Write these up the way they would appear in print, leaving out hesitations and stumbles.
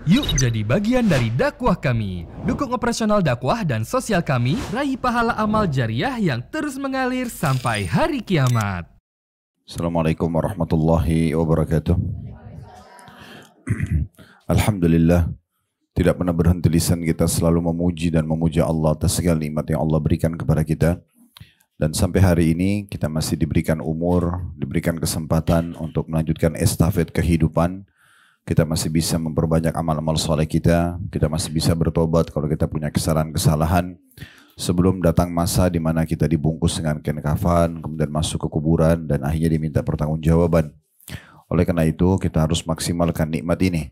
Yuk jadi bagian dari dakwah kami. Dukung operasional dakwah dan sosial kami, raih pahala amal jariah yang terus mengalir sampai hari kiamat. Assalamualaikum warahmatullahi wabarakatuh. Alhamdulillah, tidak pernah berhenti lisan kita selalu memuji dan memuja Allah atas segala nikmat yang Allah berikan kepada kita. Dan sampai hari ini kita masih diberikan umur, diberikan kesempatan untuk melanjutkan estafet kehidupan. Kita masih bisa memperbanyak amal-amal soleh kita masih bisa bertobat kalau kita punya kesalahan-kesalahan. Sebelum datang masa di mana kita dibungkus dengan kain kafan, kemudian masuk ke kuburan dan akhirnya diminta pertanggungjawaban. Oleh karena itu kita harus maksimalkan nikmat ini.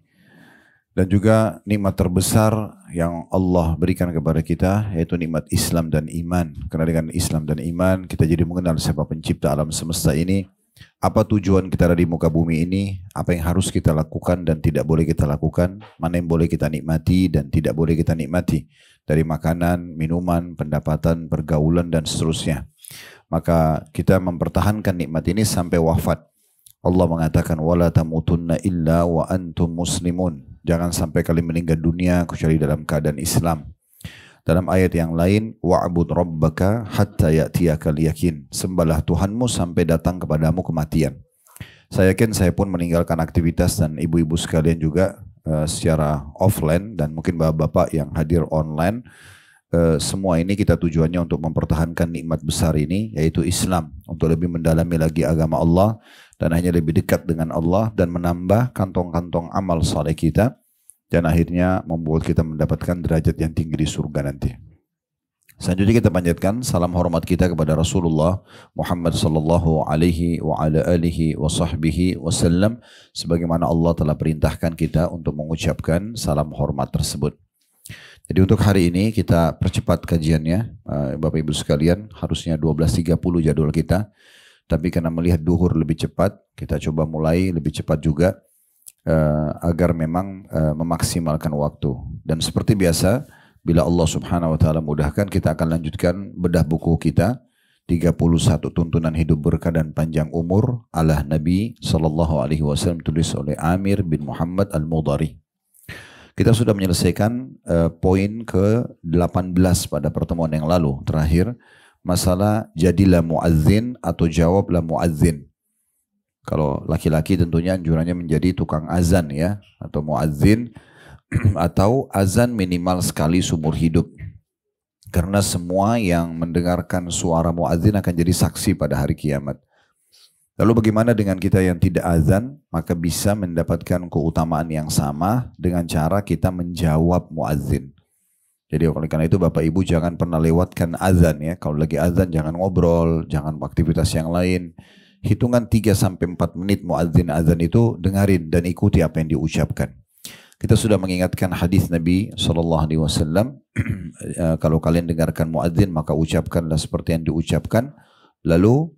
Dan juga nikmat terbesar yang Allah berikan kepada kita yaitu nikmat Islam dan iman. Karena dengan Islam dan iman kita jadi mengenal siapa pencipta alam semesta ini, apa tujuan kita ada di muka bumi ini, apa yang harus kita lakukan dan tidak boleh kita lakukan, mana yang boleh kita nikmati dan tidak boleh kita nikmati dari makanan, minuman, pendapatan, pergaulan dan seterusnya. Maka kita mempertahankan nikmat ini sampai wafat. Allah mengatakan wala tamutunna illa wa antum muslimun. Jangan sampai kalian meninggal dunia kecuali dalam keadaan Islam. Dalam ayat yang lain, wa'bud rabbaka hatta ya'tiyakal yakin. Sembahlah Tuhanmu sampai datang kepadamu kematian. Saya yakin saya pun meninggalkan aktivitas dan ibu-ibu sekalian juga secara offline dan mungkin bapak-bapak yang hadir online. Semua ini kita tujuannya untuk mempertahankan nikmat besar ini yaitu Islam. Untuk lebih mendalami lagi agama Allah dan hanya lebih dekat dengan Allah dan menambah kantong-kantong amal saleh kita. Dan akhirnya membuat kita mendapatkan derajat yang tinggi di surga nanti. Selanjutnya kita panjatkan salam hormat kita kepada Rasulullah Muhammad sallallahu alaihi wa ala alihi wa sahbihi wasallam sebagaimana Allah telah perintahkan kita untuk mengucapkan salam hormat tersebut. Jadi untuk hari ini kita percepat kajiannya, Bapak Ibu sekalian, harusnya 12.30 jadwal kita. Tapi karena melihat duhur lebih cepat, kita coba mulai lebih cepat juga. Agar memang memaksimalkan waktu. Dan seperti biasa, bila Allah subhanahu wa ta'ala mudahkan, kita akan lanjutkan bedah buku kita 31 tuntunan hidup berkah dan panjang umur ala Nabi sallallahu alaihi wasallam, tulis oleh Amir bin Muhammad Al-Mudari. Kita sudah menyelesaikan poin ke-18 pada pertemuan yang lalu terakhir, masalah jadilah muadzin atau jawablah muadzin. Kalau laki-laki tentunya anjurannya menjadi tukang azan ya, atau muadzin atau azan minimal sekali seumur hidup. Karena semua yang mendengarkan suara muadzin akan jadi saksi pada hari kiamat. Lalu bagaimana dengan kita yang tidak azan? Maka bisa mendapatkan keutamaan yang sama dengan cara kita menjawab muadzin. Jadi oleh karena itu Bapak Ibu jangan pernah lewatkan azan ya. Kalau lagi azan jangan ngobrol, jangan aktivitas yang lain. Hitungan 3-4 menit muadzin azan itu dengarin dan ikuti apa yang diucapkan. Kita sudah mengingatkan hadis Nabi SAW. Kalau kalian dengarkan muadzin maka ucapkanlah seperti yang diucapkan. Lalu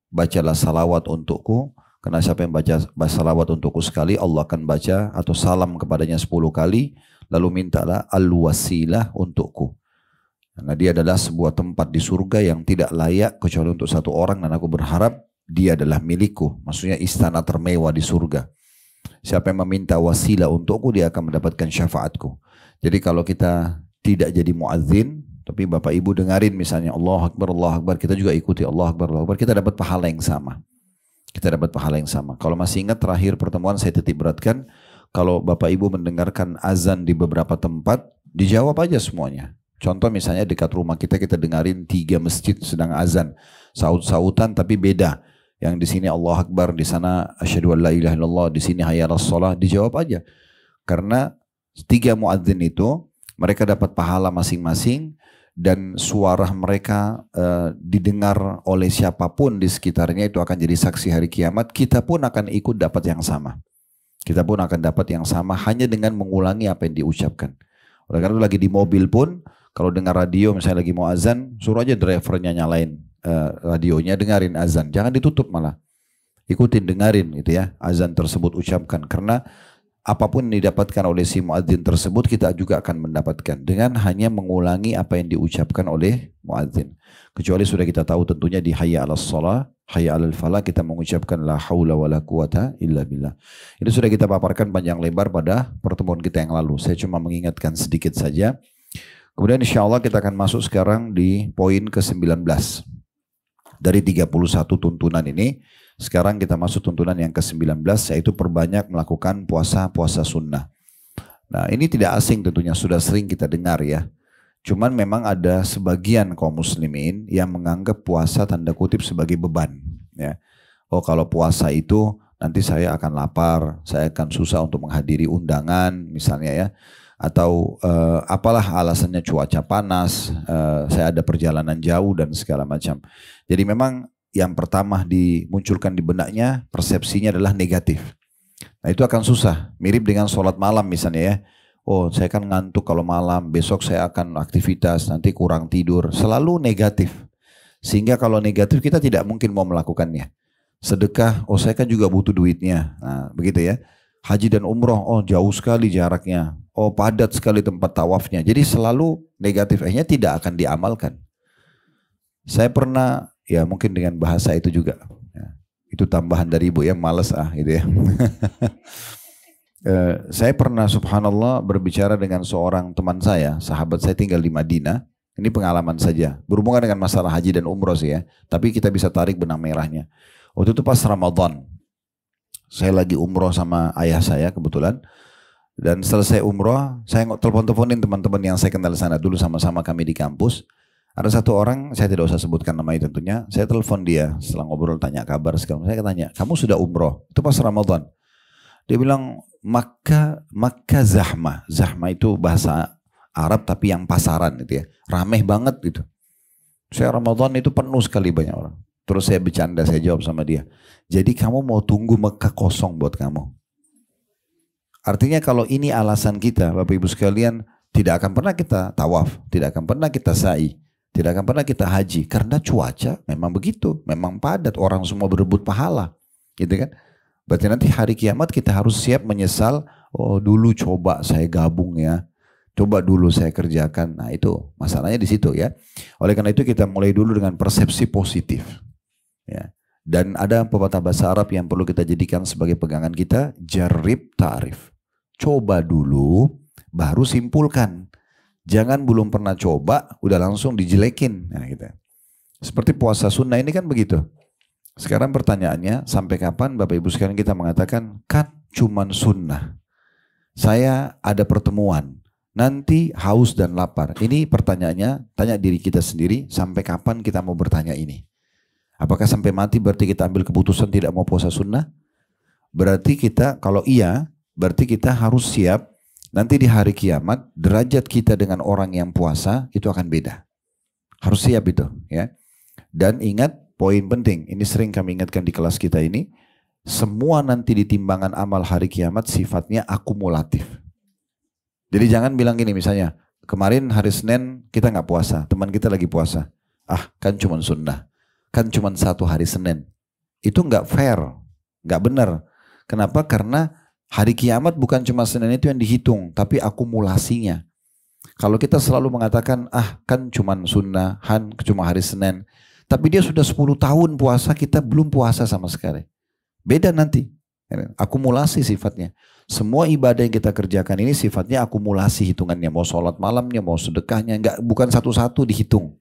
bacalah salawat untukku. Karena siapa yang baca salawat untukku sekali, Allah akan baca atau salam kepadanya 10 kali. Lalu mintalah al-wasilah untukku. Karena dia adalah sebuah tempat di surga yang tidak layak kecuali untuk satu orang. Dan aku berharap dia adalah milikku, maksudnya istana termewah di surga. Siapa yang meminta wasilah untukku, dia akan mendapatkan syafaatku. Jadi kalau kita tidak jadi muadzin, tapi Bapak Ibu dengarin misalnya Allah Akbar, kita juga ikuti Allah Akbar, kita dapat pahala yang sama. Kita dapat pahala yang sama. Kalau masih ingat terakhir pertemuan saya titik beratkan, kalau Bapak Ibu mendengarkan azan di beberapa tempat, dijawab aja semuanya. Contoh misalnya dekat rumah kita dengarin 3 masjid sedang azan, saut-sautan tapi beda. Yang di sini Allah Akbar, di sana asyhadu an la ilaha illallah, di sini hayya 'alas shalah, dijawab aja. Karena 3 muadzin itu mereka dapat pahala masing-masing dan suara mereka didengar oleh siapapun di sekitarnya itu akan jadi saksi hari kiamat. Kita pun akan ikut dapat yang sama. Kita pun akan dapat yang sama hanya dengan mengulangi apa yang diucapkan. Oleh karena itu lagi di mobil pun kalau dengar radio misalnya lagi mau azan, suruh aja drivernya nyalain radionya, dengarin azan, jangan ditutup malah, ikutin dengarin gitu ya azan tersebut ucapkan, karena apapun yang didapatkan oleh si muadzin tersebut kita juga akan mendapatkan dengan hanya mengulangi apa yang diucapkan oleh muadzin. Kecuali sudah kita tahu tentunya di hayya 'alas shalah hayya 'alal falah, kita mengucapkan la haula wala quwata illa billah. Itu sudah kita paparkan panjang lebar pada pertemuan kita yang lalu. Saya cuma mengingatkan sedikit saja. Kemudian insya Allah kita akan masuk sekarang di poin ke-19. Dari 31 tuntunan ini, sekarang kita masuk tuntunan yang ke-19, yaitu perbanyak melakukan puasa-puasa sunnah. Nah, ini tidak asing tentunya, sudah sering kita dengar ya. Cuman memang ada sebagian kaum muslimin yang menganggap puasa tanda kutip sebagai beban. Ya. Oh, kalau puasa itu nanti saya akan lapar, saya akan susah untuk menghadiri undangan misalnya ya. Atau apalah alasannya, cuaca panas, saya ada perjalanan jauh dan segala macam. Jadi memang yang pertama dimunculkan di benaknya, persepsinya adalah negatif. Nah itu akan susah, mirip dengan sholat malam misalnya ya. Oh saya kan ngantuk kalau malam, besok saya akan aktivitas, nanti kurang tidur. Selalu negatif. Sehingga kalau negatif kita tidak mungkin mau melakukannya. Sedekah, oh saya kan juga butuh duitnya. Nah begitu ya. Haji dan umroh, oh jauh sekali jaraknya. Oh padat sekali tempat tawafnya. Jadi selalu negatif, akhirnya tidak akan diamalkan. Saya pernah, ya mungkin dengan bahasa itu juga. Ya, itu tambahan dari ibu ya, males gitu ya. Saya pernah subhanallah berbicara dengan seorang teman saya, sahabat saya tinggal di Madinah. Ini pengalaman saja, berhubungan dengan masalah haji dan umroh sih ya. Tapi kita bisa tarik benang merahnya. Waktu itu pas Ramadan, saya lagi umroh sama ayah saya kebetulan. Dan selesai umroh, saya telepon-teleponin teman-teman yang saya kenal sana dulu, sama-sama kami di kampus. Ada satu orang, saya tidak usah sebutkan namanya tentunya. Saya telepon dia, setelah ngobrol tanya kabar segala. Saya tanya, kamu sudah umroh? Itu pas Ramadan. Dia bilang, Makkah zahmah. Zahmah itu bahasa Arab tapi yang pasaran gitu ya. Rameh banget gitu. Saya Ramadan itu penuh sekali banyak orang. Terus saya bercanda, saya jawab sama dia. Jadi kamu mau tunggu Mekah kosong buat kamu? Artinya kalau ini alasan kita, Bapak Ibu sekalian, tidak akan pernah kita tawaf, tidak akan pernah kita sa'i, tidak akan pernah kita haji. Karena cuaca memang begitu, memang padat, orang semua berebut pahala. Gitu kan? Berarti nanti hari kiamat kita harus siap menyesal, oh dulu coba saya gabung ya, coba dulu saya kerjakan. Nah itu masalahnya di situ ya. Oleh karena itu kita mulai dulu dengan persepsi positif. Ya. Dan ada pepatah bahasa Arab yang perlu kita jadikan sebagai pegangan kita, jarib ta'rif. Coba dulu, baru simpulkan. Jangan belum pernah coba, udah langsung dijelekin. Nah, gitu. Seperti puasa sunnah ini kan begitu. Sekarang pertanyaannya, sampai kapan Bapak Ibu sekalian kita mengatakan, kan cuman sunnah. Saya ada pertemuan, nanti haus dan lapar. Ini pertanyaannya, tanya diri kita sendiri, sampai kapan kita mau bertanya ini? Apakah sampai mati berarti kita ambil keputusan tidak mau puasa sunnah? Berarti kita, kalau iya, berarti kita harus siap, nanti di hari kiamat, derajat kita dengan orang yang puasa, itu akan beda. Harus siap itu. Ya. Dan ingat, poin penting, ini sering kami ingatkan di kelas kita ini, semua nanti di timbangan amal hari kiamat sifatnya akumulatif. Jadi jangan bilang gini misalnya, kemarin hari Senin kita nggak puasa, teman kita lagi puasa. Ah kan cuma sunnah, kan cuma satu hari Senin. Itu nggak fair, nggak benar. Kenapa? Karena hari kiamat bukan cuma Senin itu yang dihitung, tapi akumulasinya. Kalau kita selalu mengatakan, ah kan cuma sunnah, cuma hari Senin. Tapi dia sudah 10 tahun puasa, kita belum puasa sama sekali. Beda nanti. Akumulasi sifatnya. Semua ibadah yang kita kerjakan ini sifatnya akumulasi hitungannya. Mau sholat malamnya, mau sedekahnya, bukan satu-satu dihitung.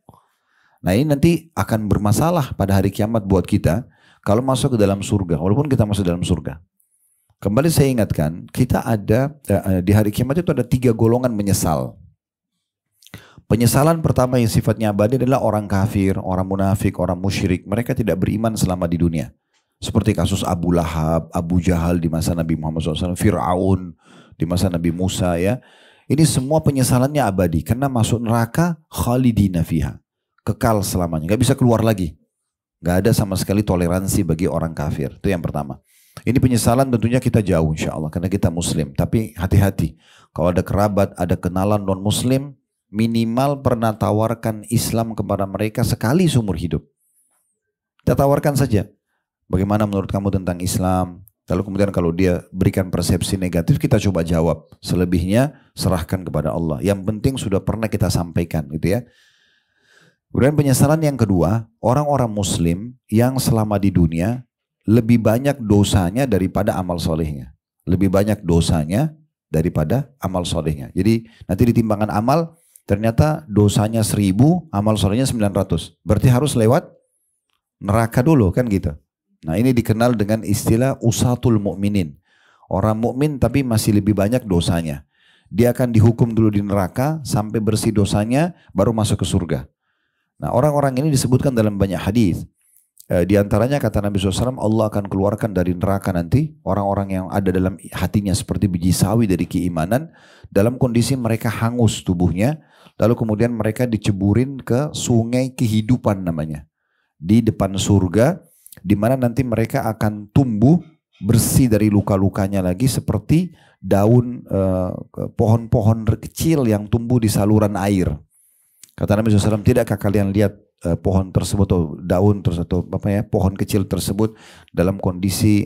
Nah ini nanti akan bermasalah pada hari kiamat buat kita. Kalau masuk ke dalam surga, walaupun kita masuk dalam surga. Kembali saya ingatkan, kita ada, di hari kiamat itu ada 3 golongan menyesal. Penyesalan pertama yang sifatnya abadi adalah orang kafir, orang munafik, orang musyrik. Mereka tidak beriman selama di dunia. Seperti kasus Abu Lahab, Abu Jahal di masa Nabi Muhammad SAW, Fir'aun di masa Nabi Musa ya. Ini semua penyesalannya abadi. Karena masuk neraka khalidina fiha. Kekal selamanya, gak bisa keluar lagi. Gak ada sama sekali toleransi bagi orang kafir. Itu yang pertama. Ini penyesalan tentunya kita jauh insya Allah. Karena kita muslim. Tapi hati-hati. Kalau ada kerabat, ada kenalan non muslim, minimal pernah tawarkan Islam kepada mereka sekali seumur hidup. Kita tawarkan saja. Bagaimana menurut kamu tentang Islam? Lalu kemudian kalau dia berikan persepsi negatif, kita coba jawab. Selebihnya serahkan kepada Allah. Yang penting sudah pernah kita sampaikan gitu ya. Kemudian penyesalan yang kedua, orang-orang muslim yang selama di dunia lebih banyak dosanya daripada amal solehnya. Lebih banyak dosanya daripada amal solehnya. Jadi nanti di timbangan amal, ternyata dosanya 1000, amal solehnya 900. Berarti harus lewat neraka dulu kan gitu. Nah ini dikenal dengan istilah usatul mu'minin. Orang mukmin tapi masih lebih banyak dosanya. Dia akan dihukum dulu di neraka sampai bersih dosanya baru masuk ke surga. Nah orang-orang ini disebutkan dalam banyak hadis. Di antaranya kata Nabi SAW, Allah akan keluarkan dari neraka nanti orang-orang yang ada dalam hatinya seperti biji sawi dari keimanan, dalam kondisi mereka hangus tubuhnya, lalu kemudian mereka diceburin ke sungai kehidupan namanya, di depan surga, di mana nanti mereka akan tumbuh bersih dari luka-lukanya lagi seperti daun pohon-pohon kecil yang tumbuh di saluran air. Kata Nabi SAW, tidakkah kalian lihat pohon tersebut atau daun atau pohon kecil tersebut dalam kondisi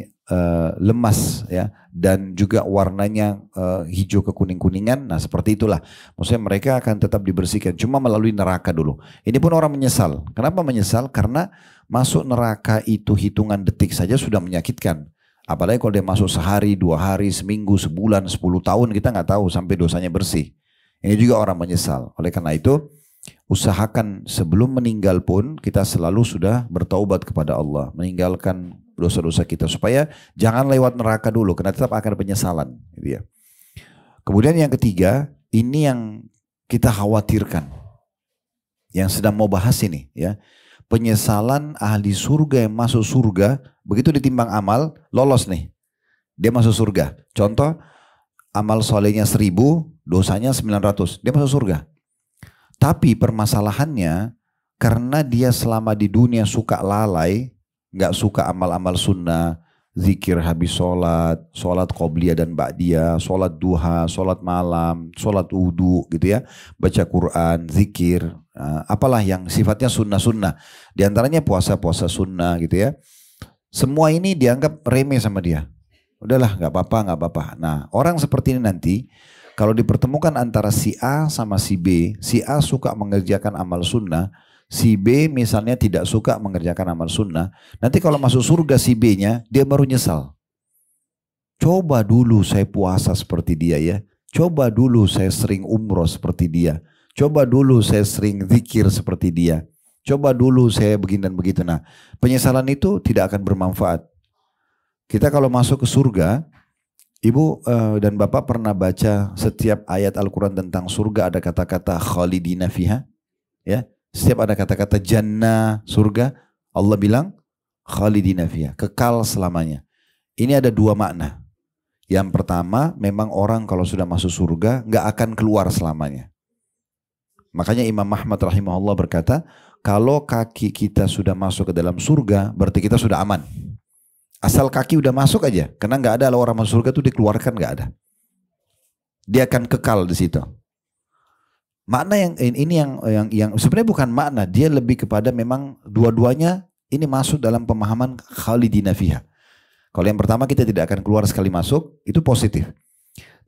lemas ya, dan juga warnanya hijau kekuning-kuningan. Nah seperti itulah, maksudnya mereka akan tetap dibersihkan cuma melalui neraka dulu. Ini pun orang menyesal. Kenapa menyesal? Karena masuk neraka itu hitungan detik saja sudah menyakitkan. Apalagi kalau dia masuk sehari, 2 hari, seminggu, sebulan, 10 tahun, kita nggak tahu sampai dosanya bersih. Ini juga orang menyesal. Oleh karena itu usahakan sebelum meninggal pun kita selalu sudah bertaubat kepada Allah, meninggalkan dosa-dosa kita supaya jangan lewat neraka dulu, karena tetap akan ada penyesalan gitu ya. Kemudian yang ketiga, ini yang kita khawatirkan, yang sedang mau bahas ini ya, penyesalan ahli surga yang masuk surga begitu ditimbang amal, lolos nih, dia masuk surga. Contoh, amal solehnya 1000, dosanya 900, dia masuk surga. Tapi permasalahannya karena dia selama di dunia suka lalai, nggak suka amal-amal sunnah, zikir habis sholat, sholat qobliyah dan ba'diyah, sholat duha, sholat malam, sholat wudu gitu ya, baca Quran, zikir, apalah yang sifatnya sunnah-sunnah. Di antaranya puasa-puasa sunnah gitu ya. Semua ini dianggap remeh sama dia. Udahlah nggak apa-apa, nggak apa-apa. Nah orang seperti ini nanti, kalau dipertemukan antara si A sama si B, si A suka mengerjakan amal sunnah, si B misalnya tidak suka mengerjakan amal sunnah, nanti kalau masuk surga si B-nya, dia baru nyesal. Coba dulu saya puasa seperti dia ya, coba dulu saya sering umroh seperti dia, coba dulu saya sering zikir seperti dia, coba dulu saya begini dan begitu. Nah, penyesalan itu tidak akan bermanfaat. Kita kalau masuk ke surga, Ibu dan Bapak pernah baca setiap ayat Al-Quran tentang surga ada kata-kata khalidina fiha? Ya, setiap ada kata-kata jannah, surga, Allah bilang khalidina fiha, kekal selamanya. Ini ada 2 makna. Yang pertama, memang orang kalau sudah masuk surga nggak akan keluar selamanya. Makanya Imam Ahmad rahimahullah berkata, kalau kaki kita sudah masuk ke dalam surga, berarti kita sudah aman. Asal kaki udah masuk aja, karena nggak ada orang masuk surga tuh dikeluarkan, nggak ada. Dia akan kekal di situ. Makna yang ini yang sebenarnya bukan makna, dia lebih kepada memang dua-duanya ini masuk dalam pemahaman khalidina fiha. Kalau yang pertama kita tidak akan keluar sekali masuk, itu positif.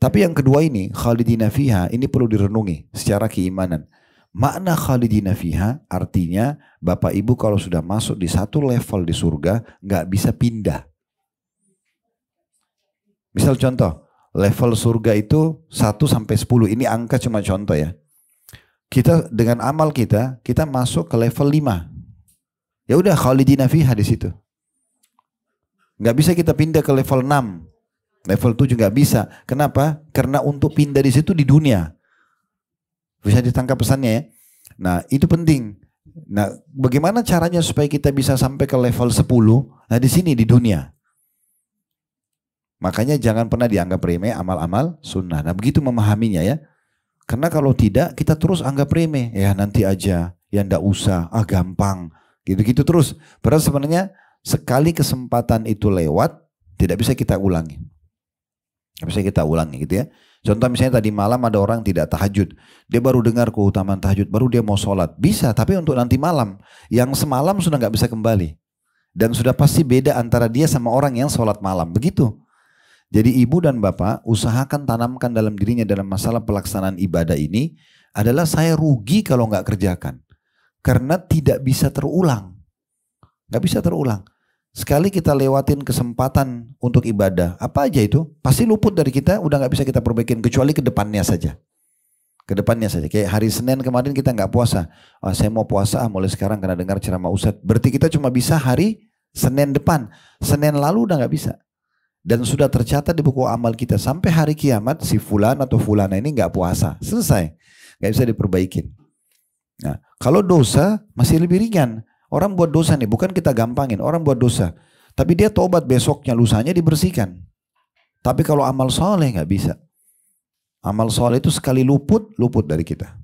Tapi yang kedua ini khalidina fiha, ini perlu direnungi secara keimanan. Makna khalidina fiha artinya Bapak Ibu kalau sudah masuk di satu level di surga nggak bisa pindah. Misal contoh, level surga itu 1 sampai 10, ini angka cuma contoh ya. Kita dengan amal kita masuk ke level 5. Ya udah khalidina fiha di situ. Nggak bisa kita pindah ke level 6. Level 7 nggak bisa. Kenapa? Karena untuk pindah di situ di dunia. Bisa ditangkap pesannya ya. Nah itu penting. Nah bagaimana caranya supaya kita bisa sampai ke level 10? Nah di sini di dunia. Makanya jangan pernah dianggap remeh amal-amal sunnah. Nah begitu memahaminya ya. Karena kalau tidak kita terus anggap remeh. Ya nanti aja, ya ndak usah, gampang. Gitu-gitu terus. Padahal sebenarnya sekali kesempatan itu lewat, tidak bisa kita ulangi. Tidak bisa kita ulangi gitu ya. Contoh misalnya tadi malam ada orang tidak tahajud. Dia baru dengar keutamaan tahajud, baru dia mau sholat. Bisa, tapi untuk nanti malam. Yang semalam sudah nggak bisa kembali. Dan sudah pasti beda antara dia sama orang yang sholat malam. Begitu. Jadi ibu dan bapak usahakan tanamkan dalam dirinya dalam masalah pelaksanaan ibadah ini adalah saya rugi kalau nggak kerjakan. Karena tidak bisa terulang. Gak bisa terulang. Sekali kita lewatin kesempatan untuk ibadah, apa aja itu, pasti luput dari kita, udah gak bisa kita perbaikin, kecuali ke depannya saja. Ke depannya saja. Kayak hari Senin kemarin kita gak puasa. Saya mau puasa mulai sekarang karena dengar ceramah Ustadz. Berarti kita cuma bisa hari Senin depan. Senin lalu udah gak bisa. Dan sudah tercatat di buku amal kita. Sampai hari kiamat si fulan atau fulana ini gak puasa. Selesai. Gak bisa diperbaikin. Nah, kalau dosa masih lebih ringan. Orang buat dosa nih, bukan kita gampangin. Orang buat dosa. Tapi dia tobat besoknya, lusanya dibersihkan. Tapi kalau amal soleh gak bisa. Amal soleh itu sekali luput, luput dari kita.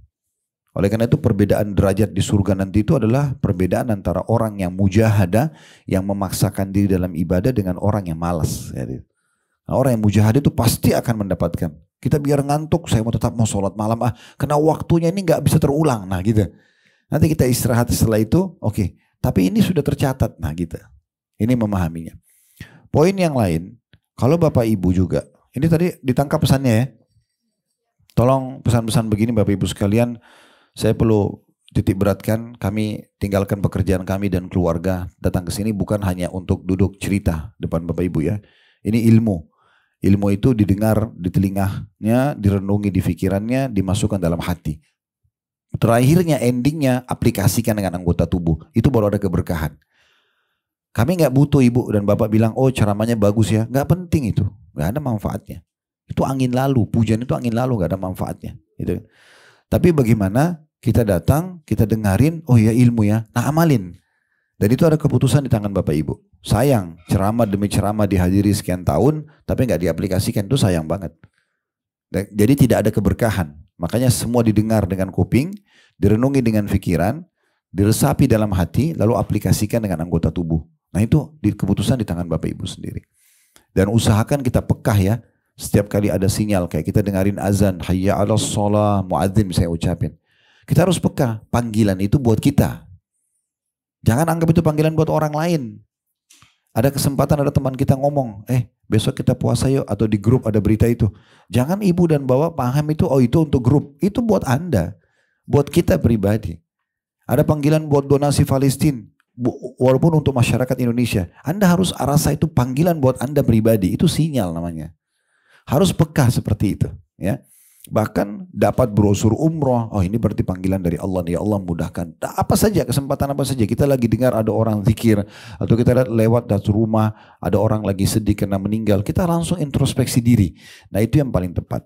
Oleh karena itu perbedaan derajat di surga nanti itu adalah perbedaan antara orang yang mujahadah, yang memaksakan diri dalam ibadah dengan orang yang malas. Nah, orang yang mujahadah itu pasti akan mendapatkan. Kita biar ngantuk, saya mau tetap mau sholat malam. Karena waktunya ini gak bisa terulang. Nah gitu. Nanti kita istirahat setelah itu, oke. Tapi ini sudah tercatat. Nah gitu. Ini memahaminya. Poin yang lain, kalau Bapak Ibu juga, ini tadi ditangkap pesannya ya. Tolong pesan-pesan begini Bapak Ibu sekalian, saya perlu titik beratkan, kami tinggalkan pekerjaan kami dan keluarga, datang ke sini bukan hanya untuk duduk cerita depan Bapak Ibu ya. Ini ilmu. Ilmu itu didengar di telinganya, direnungi di pikirannya, dimasukkan dalam hati. Terakhirnya, endingnya, aplikasikan dengan anggota tubuh. Itu baru ada keberkahan. Kami nggak butuh ibu dan bapak bilang, oh ceramahnya bagus ya. Nggak penting itu. Nggak ada manfaatnya. Itu angin lalu. Pujian itu angin lalu, nggak ada manfaatnya. Gitu. Tapi bagaimana kita datang, kita dengarin, oh ya ilmu ya. Nah amalin. Dan itu ada keputusan di tangan bapak ibu. Sayang, ceramah demi ceramah dihadiri sekian tahun, tapi nggak diaplikasikan. Itu sayang banget. Jadi tidak ada keberkahan. Makanya semua didengar dengan kuping, direnungi dengan pikiran, diresapi dalam hati, lalu aplikasikan dengan anggota tubuh. Nah itu keputusan di tangan Bapak Ibu sendiri. Dan usahakan kita pekah ya, setiap kali ada sinyal, kayak kita dengarin azan, hayya 'alas shalah, muadzin saya ucapin. Kita harus pekah, panggilan itu buat kita. Jangan anggap itu panggilan buat orang lain. Ada kesempatan ada teman kita ngomong, besok kita puasa yuk, atau di grup ada berita itu. Jangan ibu dan bapak paham itu, oh itu untuk grup. Itu buat Anda, buat kita pribadi. Ada panggilan buat donasi Palestina, walaupun untuk masyarakat Indonesia. Anda harus rasa itu panggilan buat Anda pribadi, itu sinyal namanya. Harus peka seperti itu. Ya. Bahkan dapat brosur umroh, oh ini berarti panggilan dari Allah, ya Allah mudahkan. Apa saja, kesempatan apa saja, kita lagi dengar ada orang zikir, atau kita lewat dari rumah, ada orang lagi sedih karena meninggal, kita langsung introspeksi diri. Nah itu yang paling tepat.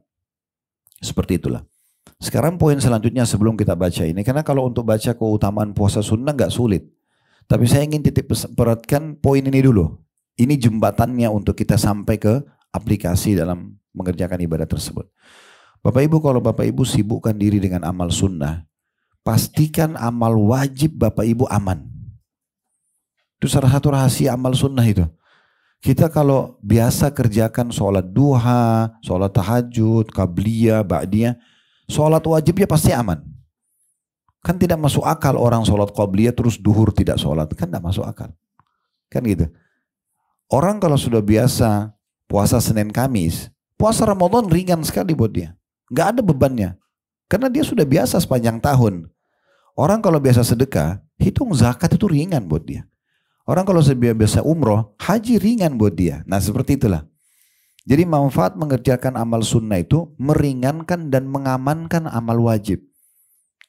Seperti itulah. Sekarang poin selanjutnya sebelum kita baca ini, karena kalau untuk baca keutamaan puasa sunnah gak sulit. Tapi saya ingin titik beratkan poin ini dulu. Ini jembatannya untuk kita sampai ke aplikasi dalam mengerjakan ibadah tersebut. Bapak Ibu, kalau Bapak Ibu sibukkan diri dengan amal sunnah, pastikan amal wajib Bapak Ibu aman. Itu salah satu rahasia amal sunnah itu. Kita kalau biasa kerjakan sholat duha, sholat tahajud, qabliyah, ba'diyah, sholat wajibnya pasti aman. Kan tidak masuk akal orang sholat qabliyah terus duhur tidak sholat. Kan tidak masuk akal. Kan gitu. Orang kalau sudah biasa puasa Senin Kamis, puasa Ramadan ringan sekali buat dia. Nggak ada bebannya. Karena dia sudah biasa sepanjang tahun. Orang kalau biasa sedekah, hitung zakat itu ringan buat dia. Orang kalau biasa umroh, haji ringan buat dia. Nah seperti itulah. Jadi manfaat mengerjakan amal sunnah itu meringankan dan mengamankan amal wajib.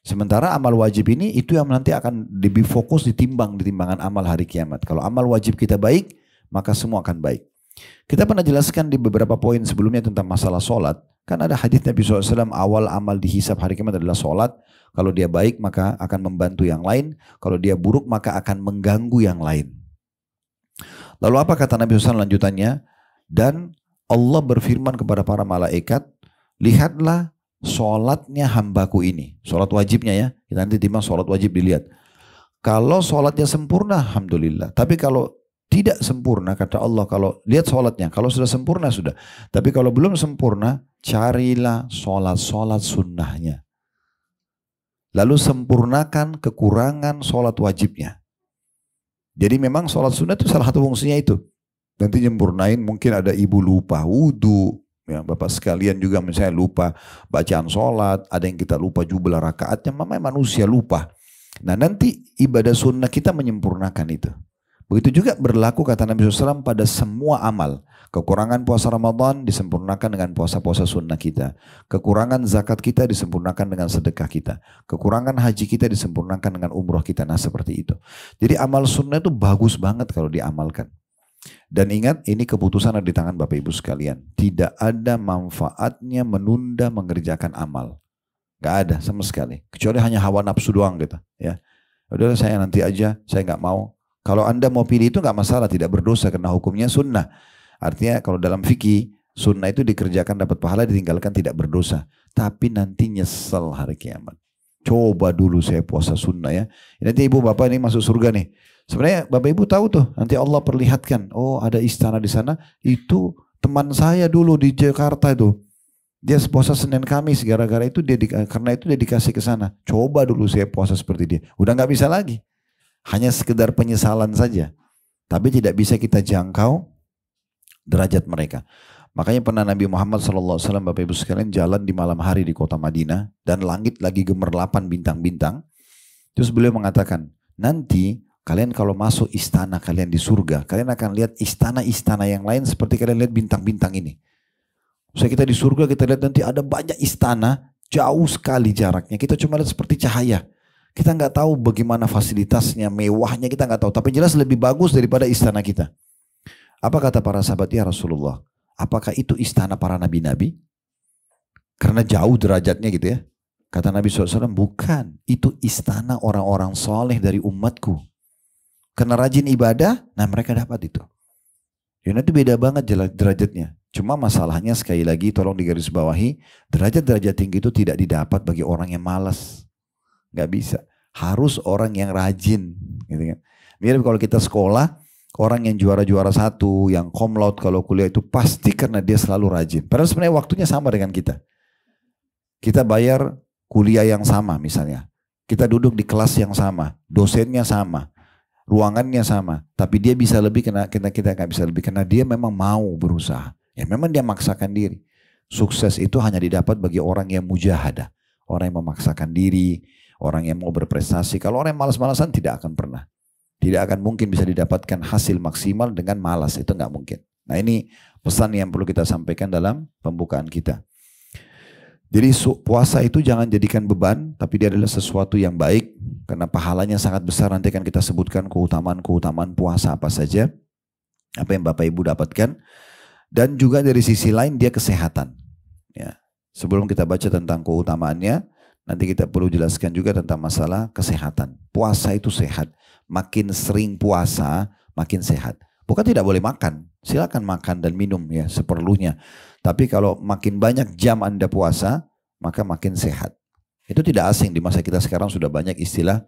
Sementara amal wajib ini itu yang nanti akan lebih fokus di timbangan amal hari kiamat. Kalau amal wajib kita baik, maka semua akan baik. Kita pernah jelaskan di beberapa poin sebelumnya tentang masalah sholat. Kan ada hadis Nabi SAW, awal amal dihisab hari kiamat adalah sholat. Kalau dia baik maka akan membantu yang lain. Kalau dia buruk maka akan mengganggu yang lain. Lalu apa kata Nabi SAW lanjutannya? Dan Allah berfirman kepada para malaikat, lihatlah sholatnya hambaku ini. Sholat wajibnya ya. Kita nanti timbang sholat wajib dilihat. Kalau sholatnya sempurna, alhamdulillah. Tapi kalau tidak sempurna, kata Allah, kalau lihat sholatnya, kalau sudah sempurna sudah. Tapi kalau belum sempurna, carilah sholat-sholat sunnahnya. Lalu sempurnakan kekurangan sholat wajibnya. Jadi memang sholat sunnah itu salah satu fungsinya itu. Nanti nyempurnain, mungkin ada ibu lupa wudhu, ya, bapak sekalian juga misalnya lupa bacaan sholat, ada yang kita lupa jumlah rakaatnya, memang manusia lupa. Nah nanti ibadah sunnah kita menyempurnakan itu. Begitu juga berlaku kata Nabi SAW pada semua amal. Kekurangan puasa Ramadan disempurnakan dengan puasa-puasa sunnah kita. Kekurangan zakat kita disempurnakan dengan sedekah kita. Kekurangan haji kita disempurnakan dengan umroh kita. Nah seperti itu. Jadi amal sunnah itu bagus banget kalau diamalkan. Dan ingat ini keputusan ada di tangan Bapak Ibu sekalian. Tidak ada manfaatnya menunda mengerjakan amal. Gak ada sama sekali. Kecuali hanya hawa nafsu doang gitu. Ya, udah saya nanti aja, saya gak mau. Kalau Anda mau pilih itu gak masalah, tidak berdosa karena hukumnya sunnah. Artinya kalau dalam fikih, sunnah itu dikerjakan dapat pahala, ditinggalkan tidak berdosa. Tapi nanti nyesel hari kiamat. Coba dulu saya puasa sunnah ya. Nanti ibu bapak ini masuk surga nih. Sebenarnya bapak ibu tahu tuh, nanti Allah perlihatkan. Oh ada istana di sana, itu teman saya dulu di Jakarta itu. Dia puasa Senin Kamis, gara-gara itu karena itu dia dikasih ke sana. Coba dulu saya puasa seperti dia. Udah gak bisa lagi. Hanya sekedar penyesalan saja. Tapi tidak bisa kita jangkau derajat mereka. Makanya pernah Nabi Muhammad SAW Bapak Ibu sekalian jalan di malam hari di kota Madinah. Dan langit lagi gemerlapan bintang-bintang. Terus beliau mengatakan, nanti kalian kalau masuk istana kalian di surga, kalian akan lihat istana-istana yang lain seperti kalian lihat bintang-bintang ini. Kita di surga kita lihat nanti ada banyak istana, jauh sekali jaraknya. Kita cuma lihat seperti cahaya. Kita nggak tahu bagaimana fasilitasnya, mewahnya kita nggak tahu. Tapi jelas lebih bagus daripada istana kita. Apa kata para sahabat, ya Rasulullah? Apakah itu istana para nabi-nabi? Karena jauh derajatnya gitu ya. Kata Nabi SAW, bukan. Itu istana orang-orang soleh dari umatku. Karena rajin ibadah, nah mereka dapat itu. Ya nanti beda banget derajatnya. Cuma masalahnya sekali lagi tolong digarisbawahi, derajat-derajat tinggi itu tidak didapat bagi orang yang malas. Gak bisa. Harus orang yang rajin. Gitu kan. Mirip kalau kita sekolah, orang yang juara-juara satu, yang cum laude kalau kuliah itu pasti karena dia selalu rajin. Padahal sebenarnya waktunya sama dengan kita. Kita bayar kuliah yang sama misalnya. Kita duduk di kelas yang sama. Dosennya sama. Ruangannya sama. Tapi dia bisa lebih karena kita gak bisa lebih. Karena dia memang mau berusaha. Ya memang dia maksakan diri. Sukses itu hanya didapat bagi orang yang mujahadah. Orang yang memaksakan diri. Orang yang mau berprestasi. Kalau orang yang malas-malasan tidak akan pernah. Tidak akan mungkin bisa didapatkan hasil maksimal dengan malas. Itu nggak mungkin. Nah ini pesan yang perlu kita sampaikan dalam pembukaan kita. Jadi puasa itu jangan jadikan beban. Tapi dia adalah sesuatu yang baik. Karena pahalanya sangat besar. Nanti akan kita sebutkan keutamaan-keutamaan puasa apa saja. Apa yang Bapak Ibu dapatkan. Dan juga dari sisi lain dia kesehatan. Ya. Sebelum kita baca tentang keutamaannya. Nanti kita perlu jelaskan juga tentang masalah kesehatan. Puasa itu sehat. Makin sering puasa, makin sehat. Bukan tidak boleh makan. Silakan makan dan minum ya seperlunya. Tapi kalau makin banyak jam Anda puasa, maka makin sehat. Itu tidak asing di masa kita sekarang sudah banyak istilah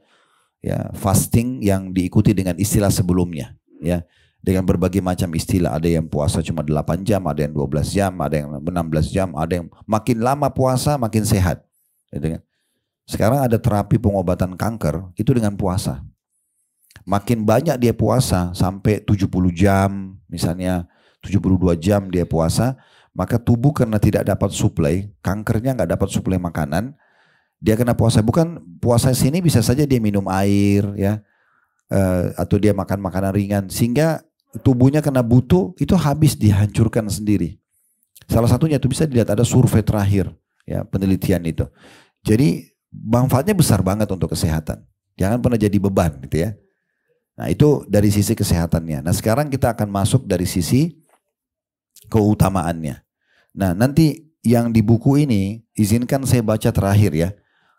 ya fasting yang diikuti dengan istilah sebelumnya. Ya, dengan berbagai macam istilah. Ada yang puasa cuma 8 jam, ada yang 12 jam, ada yang 16 jam, ada yang makin lama puasa makin sehat. Sekarang ada terapi pengobatan kanker itu dengan puasa. Makin banyak dia puasa sampai 70 jam misalnya 72 jam dia puasa, maka tubuh karena tidak dapat suplai, kankernya nggak dapat suplai makanan, dia kena puasa. Bukan puasa sini bisa saja dia minum air ya, atau dia makan makanan ringan sehingga tubuhnya kena butuh itu habis dihancurkan sendiri. Salah satunya itu bisa dilihat ada survei terakhir ya penelitian itu. Jadi manfaatnya besar banget untuk kesehatan. Jangan pernah jadi beban gitu ya. Nah itu dari sisi kesehatannya. Nah sekarang kita akan masuk dari sisi keutamaannya. Nah nanti yang di buku ini izinkan saya baca terakhir ya.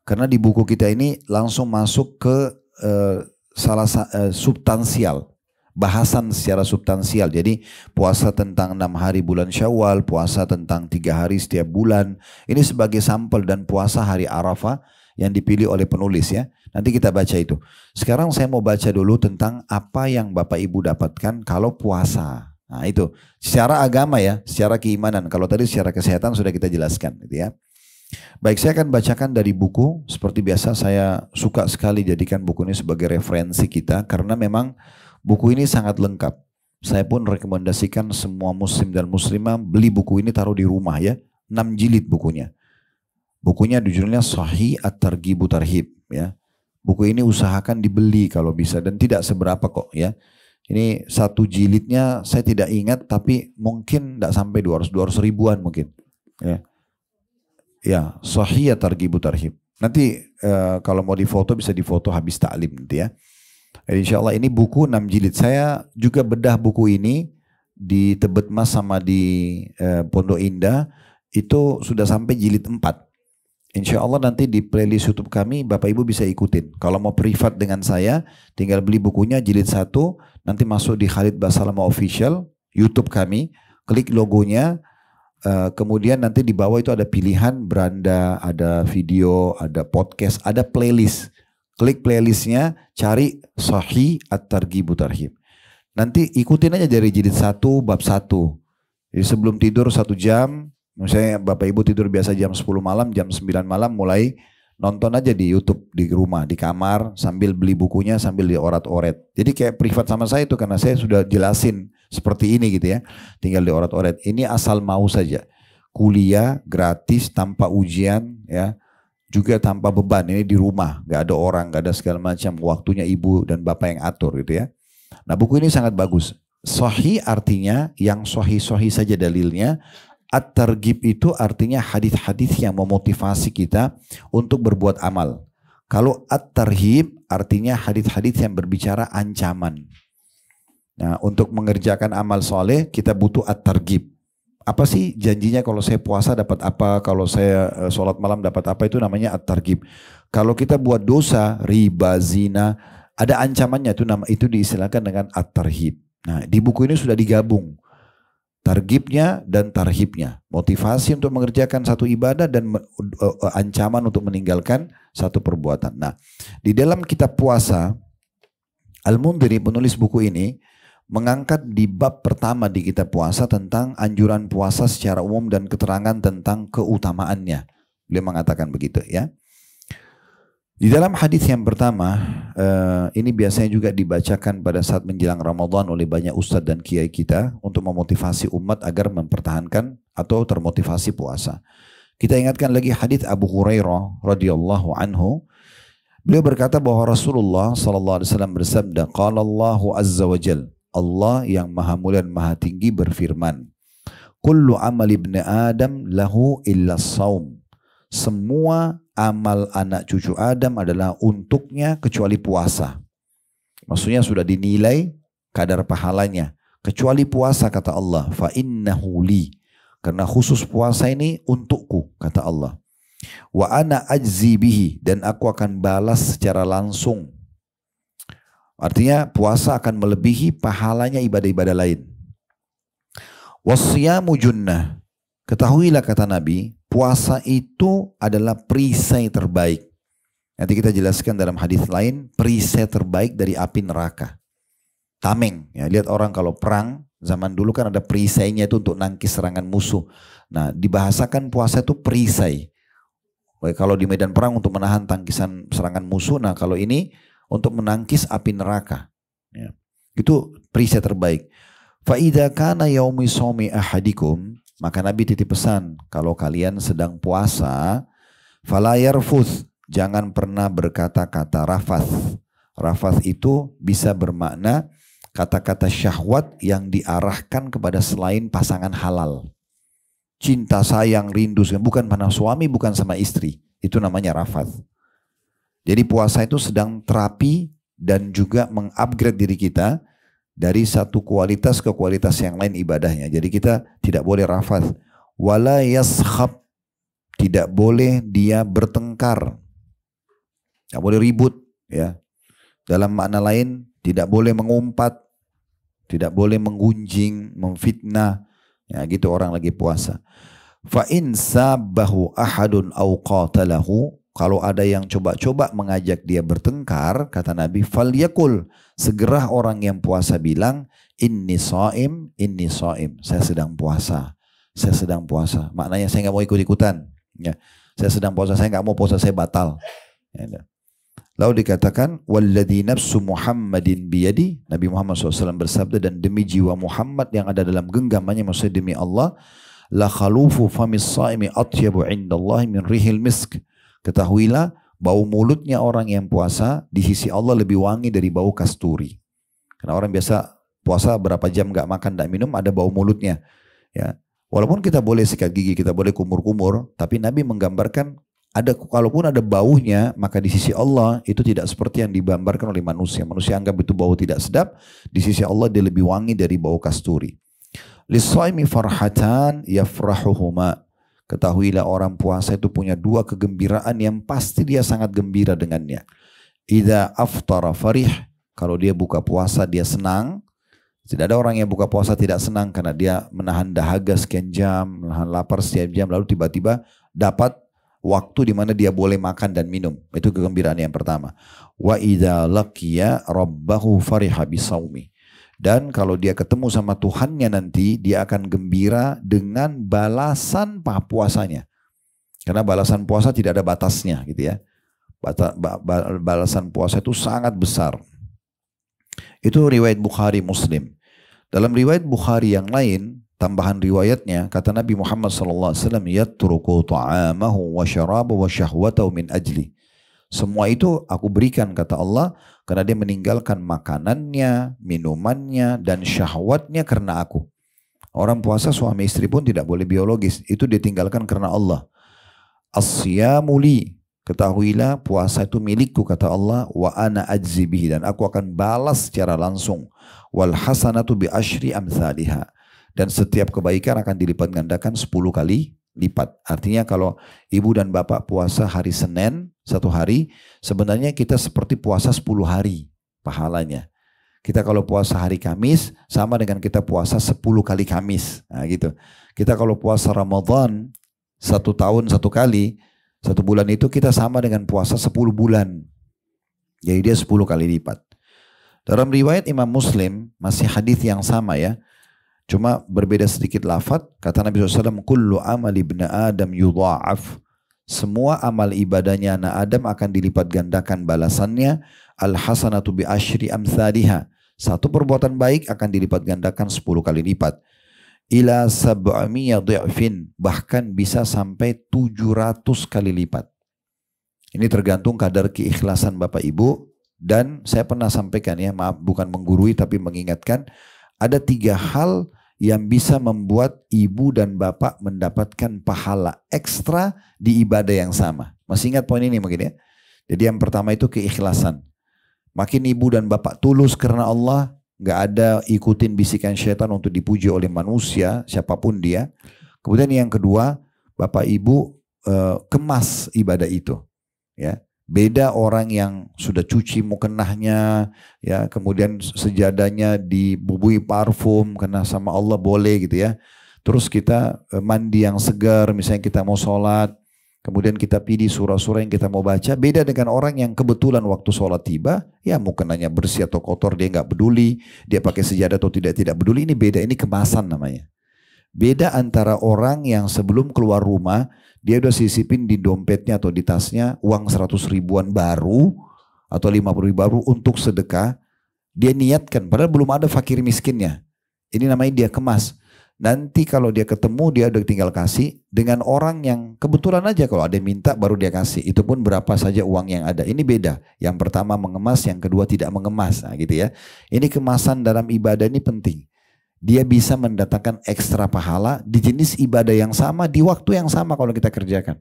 Karena di buku kita ini langsung masuk ke substansial. Bahasan secara substansial. Jadi puasa tentang 6 hari bulan Syawal, puasa tentang 3 hari setiap bulan. Ini sebagai sampel dan puasa hari Arafah yang dipilih oleh penulis ya. Nanti kita baca itu. Sekarang saya mau baca dulu tentang apa yang Bapak Ibu dapatkan kalau puasa. Nah itu secara agama ya, secara keimanan. Kalau tadi secara kesehatan sudah kita jelaskan gitu ya. Baik, saya akan bacakan dari buku. Seperti biasa saya suka sekali jadikan buku ini sebagai referensi kita karena memang buku ini sangat lengkap. Saya pun rekomendasikan semua muslim dan muslimah beli buku ini taruh di rumah ya. 6 jilid bukunya. Bukunya judulnya Sahih At-Targhib Tarhib ya. Buku ini usahakan dibeli kalau bisa dan tidak seberapa kok ya. Ini satu jilidnya saya tidak ingat tapi mungkin tidak sampai 200 ribuan mungkin. Ya, ya Sahih Targhib Tarhib. Nanti kalau mau difoto bisa difoto habis taklim nanti ya. Jadi insya Allah ini buku 6 jilid. Saya juga bedah buku ini di Tebet Mas sama di Pondok Indah itu sudah sampai jilid 4. Insya Allah nanti di playlist YouTube kami Bapak Ibu bisa ikutin. Kalau mau privat dengan saya tinggal beli bukunya jilid 1, nanti masuk di Khalid Basalamah Official YouTube kami, klik logonya, kemudian nanti di bawah itu ada pilihan beranda, ada video, ada podcast, ada playlist. Klik playlistnya, cari Sahih At-Targhib Tarhib. Nanti ikutin aja dari jilid 1 bab 1. Jadi sebelum tidur 1 jam, misalnya Bapak Ibu tidur biasa jam 10 malam, jam 9 malam mulai nonton aja di YouTube di rumah, di kamar sambil beli bukunya sambil diorat-oret. Jadi kayak privat sama saya itu karena saya sudah jelasin seperti ini gitu ya. Tinggal diorat-oret. Ini asal mau saja. Kuliah gratis tanpa ujian ya. Juga tanpa beban, ini di rumah, gak ada orang, gak ada segala macam, waktunya ibu dan bapak yang atur gitu ya. Nah buku ini sangat bagus. Sahih artinya yang sahih-sahih saja dalilnya. At-Targhib itu artinya hadis-hadis yang memotivasi kita untuk berbuat amal. Kalau At-Tarhib artinya hadis-hadis yang berbicara ancaman. Nah untuk mengerjakan amal soleh kita butuh At-Targhib. Apa sih janjinya kalau saya puasa dapat apa, kalau saya sholat malam dapat apa, itu namanya at-targhib. Kalau kita buat dosa, riba, zina, ada ancamannya, itu diistilahkan dengan at-tarhib. Nah di buku ini sudah digabung targhibnya dan tarhibnya. Motivasi untuk mengerjakan satu ibadah dan ancaman untuk meninggalkan satu perbuatan. Nah di dalam kitab puasa, Al-Mundhiri penulis buku ini mengangkat di bab pertama di kitab puasa tentang anjuran puasa secara umum dan keterangan tentang keutamaannya. Beliau mengatakan begitu ya. Di dalam hadis yang pertama, ini biasanya juga dibacakan pada saat menjelang Ramadan oleh banyak ustadz dan kiai kita untuk memotivasi umat agar mempertahankan atau termotivasi puasa. Kita ingatkan lagi hadis Abu Hurairah radhiyallahu anhu. Beliau berkata bahwa Rasulullah sallallahu alaihi wasallam bersabda, qala Allahu azza wa jalla, Allah yang maha mulia dan maha tinggi berfirman, kullu amal ibni Adam lahu illa saum. Semua amal anak cucu Adam adalah untuknya kecuali puasa. Maksudnya sudah dinilai kadar pahalanya. Kecuali puasa kata Allah. Fa innahu li. Karena khusus puasa ini untukku kata Allah. Wa ana ajzi bihi. Dan aku akan balas secara langsung. Artinya puasa akan melebihi pahalanya ibadah-ibadah lain. Wasyamu junnah. Ketahuilah kata Nabi, puasa itu adalah perisai terbaik. Nanti kita jelaskan dalam hadis lain, perisai terbaik dari api neraka. Tameng, ya, lihat orang kalau perang, zaman dulu kan ada perisainya itu untuk nangkis serangan musuh. Nah dibahasakan puasa itu perisai. Baik, kalau di medan perang untuk menahan tangkisan serangan musuh, nah kalau ini untuk menangkis api neraka. Ya. Itu perisai terbaik. Fa'idha kana yaumi shaumi ahadikum, maka Nabi titip pesan, kalau kalian sedang puasa, fala yarfuth, jangan pernah berkata-kata rafath. Rafath itu bisa bermakna kata-kata syahwat yang diarahkan kepada selain pasangan halal. Cinta, sayang, rindu, bukan pada suami, bukan sama istri. Itu namanya rafath. Jadi puasa itu sedang terapi dan juga mengupgrade diri kita dari satu kualitas ke kualitas yang lain ibadahnya. Jadi kita tidak boleh rafath. Wala yaskhab, tidak boleh dia bertengkar. Tidak boleh ribut. Ya. Dalam makna lain, tidak boleh mengumpat, tidak boleh menggunjing, memfitnah. Ya, gitu orang lagi puasa. Fa in sabahu ahadun aw qatalahu, kalau ada yang coba-coba mengajak dia bertengkar, kata Nabi, falyakul, segera orang yang puasa bilang, inni shaim, saya sedang puasa, saya sedang puasa. Maknanya saya nggak mau ikut-ikutan. Ya, saya sedang puasa, saya nggak mau puasa saya batal. Ya, lalu dikatakan, walladzi nafsu Muhammadin biyadi, Nabi Muhammad SAW bersabda, dan demi jiwa Muhammad yang ada dalam genggamannya, maksudnya demi Allah, la khalufu famis shaimi atyabu indallahi min rihil misk. Ketahuilah bau mulutnya orang yang puasa di sisi Allah lebih wangi dari bau kasturi. Karena orang biasa puasa berapa jam nggak makan, nggak minum, ada bau mulutnya. Ya, walaupun kita boleh sikat gigi, kita boleh kumur-kumur, tapi Nabi menggambarkan kalaupun ada baunya, maka di sisi Allah itu tidak seperti yang digambarkan oleh manusia. Manusia anggap itu bau tidak sedap, di sisi Allah dia lebih wangi dari bau kasturi. Lis-shaimi farhatan yafrahuhuma. Ketahuilah orang puasa itu punya dua kegembiraan yang pasti dia sangat gembira dengannya. Idza aftara farih, kalau dia buka puasa dia senang. Tidak ada orang yang buka puasa tidak senang karena dia menahan dahaga sekian jam, menahan lapar sekian jam, lalu tiba-tiba dapat waktu di mana dia boleh makan dan minum. Itu kegembiraan yang pertama. Wa idza laqiya rabbahu fariha bisawmi. Dan kalau dia ketemu sama Tuhannya nanti, dia akan gembira dengan balasan puasanya. Karena balasan puasa tidak ada batasnya gitu ya. Balasan puasa itu sangat besar. Itu riwayat Bukhari Muslim. Dalam riwayat Bukhari yang lain, tambahan riwayatnya, kata Nabi Muhammad SAW, yatruku ta'amahu wa syarabahu wa syahwatahu min ajli. Semua itu aku berikan, kata Allah, karena dia meninggalkan makanannya, minumannya, dan syahwatnya karena aku. Orang puasa suami istri pun tidak boleh biologis. Itu ditinggalkan karena Allah. As-siyamu li. Ketahuilah puasa itu milikku, kata Allah. Wa ana ajzi bihi. Dan aku akan balas secara langsung. Wal hasanatu bi asyri amthaliha. Dan setiap kebaikan akan dilipat gandakan 10 kali lipat. Artinya kalau ibu dan bapak puasa hari Senin, satu hari, sebenarnya kita seperti puasa 10 hari pahalanya. Kita kalau puasa hari Kamis, sama dengan kita puasa 10 kali Kamis. Nah gitu. Kita kalau puasa Ramadan, 1 tahun 1 kali, 1 bulan itu kita sama dengan puasa 10 bulan. Jadi dia 10 kali lipat. Dalam riwayat Imam Muslim, masih hadis yang sama ya. Cuma berbeda sedikit lafaz. Kata Nabi SAW, kullu amal ibn Adam yudha'af. Semua amal ibadahnya anak Adam akan dilipat gandakan balasannya. Al-hasanatu bi asyri amthaliha. Satu perbuatan baik akan dilipat gandakan 10 kali lipat. Ila sab'amiyya dhi'fin. Bahkan bisa sampai 700 kali lipat. Ini tergantung kadar keikhlasan Bapak Ibu. Dan saya pernah sampaikan ya, maaf bukan menggurui tapi mengingatkan. Ada 3 hal yang bisa membuat ibu dan bapak mendapatkan pahala ekstra di ibadah yang sama. Masih ingat poin ini mungkin ya? Jadi yang pertama itu keikhlasan. Makin ibu dan bapak tulus karena Allah, nggak ada ikutin bisikan syaitan untuk dipuji oleh manusia, siapapun dia. Kemudian yang kedua, bapak ibu kemas ibadah itu. Ya. Beda orang yang sudah cuci mukenahnya, ya, kemudian sejadahnya dibubui parfum karena sama Allah boleh gitu ya. Terus kita mandi yang segar, misalnya kita mau sholat, kemudian kita pilih surah-surah yang kita mau baca. Beda dengan orang yang kebetulan waktu sholat tiba, ya mukenahnya bersih atau kotor dia nggak peduli, dia pakai sejadah atau tidak peduli. Ini beda, ini kemasan namanya. Beda antara orang yang sebelum keluar rumah, dia udah sisipin di dompetnya atau di tasnya uang 100 ribuan baru atau 50 ribu baru untuk sedekah. Dia niatkan, padahal belum ada fakir miskinnya. Ini namanya dia kemas. Nanti kalau dia ketemu dia udah tinggal kasih dengan orang yang kebetulan aja kalau ada yang minta baru dia kasih. Itu pun berapa saja uang yang ada. Ini beda. Yang pertama mengemas, yang kedua tidak mengemas. Nah gitu ya. Ini kemasan dalam ibadah ini penting. Dia bisa mendatangkan ekstra pahala di jenis ibadah yang sama, di waktu yang sama kalau kita kerjakan.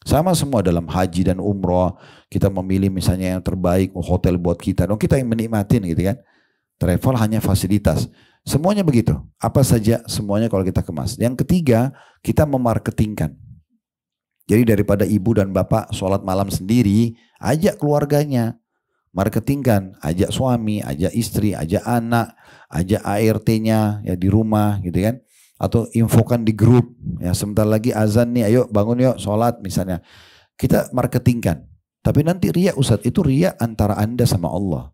Sama semua dalam haji dan umroh. Kita memilih misalnya yang terbaik, hotel buat kita. Dong kita yang menikmatin gitu kan. Travel hanya fasilitas. Semuanya begitu. Apa saja semuanya kalau kita kemas. Yang ketiga, kita memarketingkan. Jadi daripada ibu dan bapak sholat malam sendiri, ajak keluarganya. Marketingkan, ajak suami, ajak istri, ajak anak, ajak ART-nya ya di rumah gitu kan. Atau infokan di grup, ya sebentar lagi azan nih, ayo bangun yuk sholat misalnya. Kita marketingkan. Tapi nanti riya Ustadz, itu riya antara Anda sama Allah.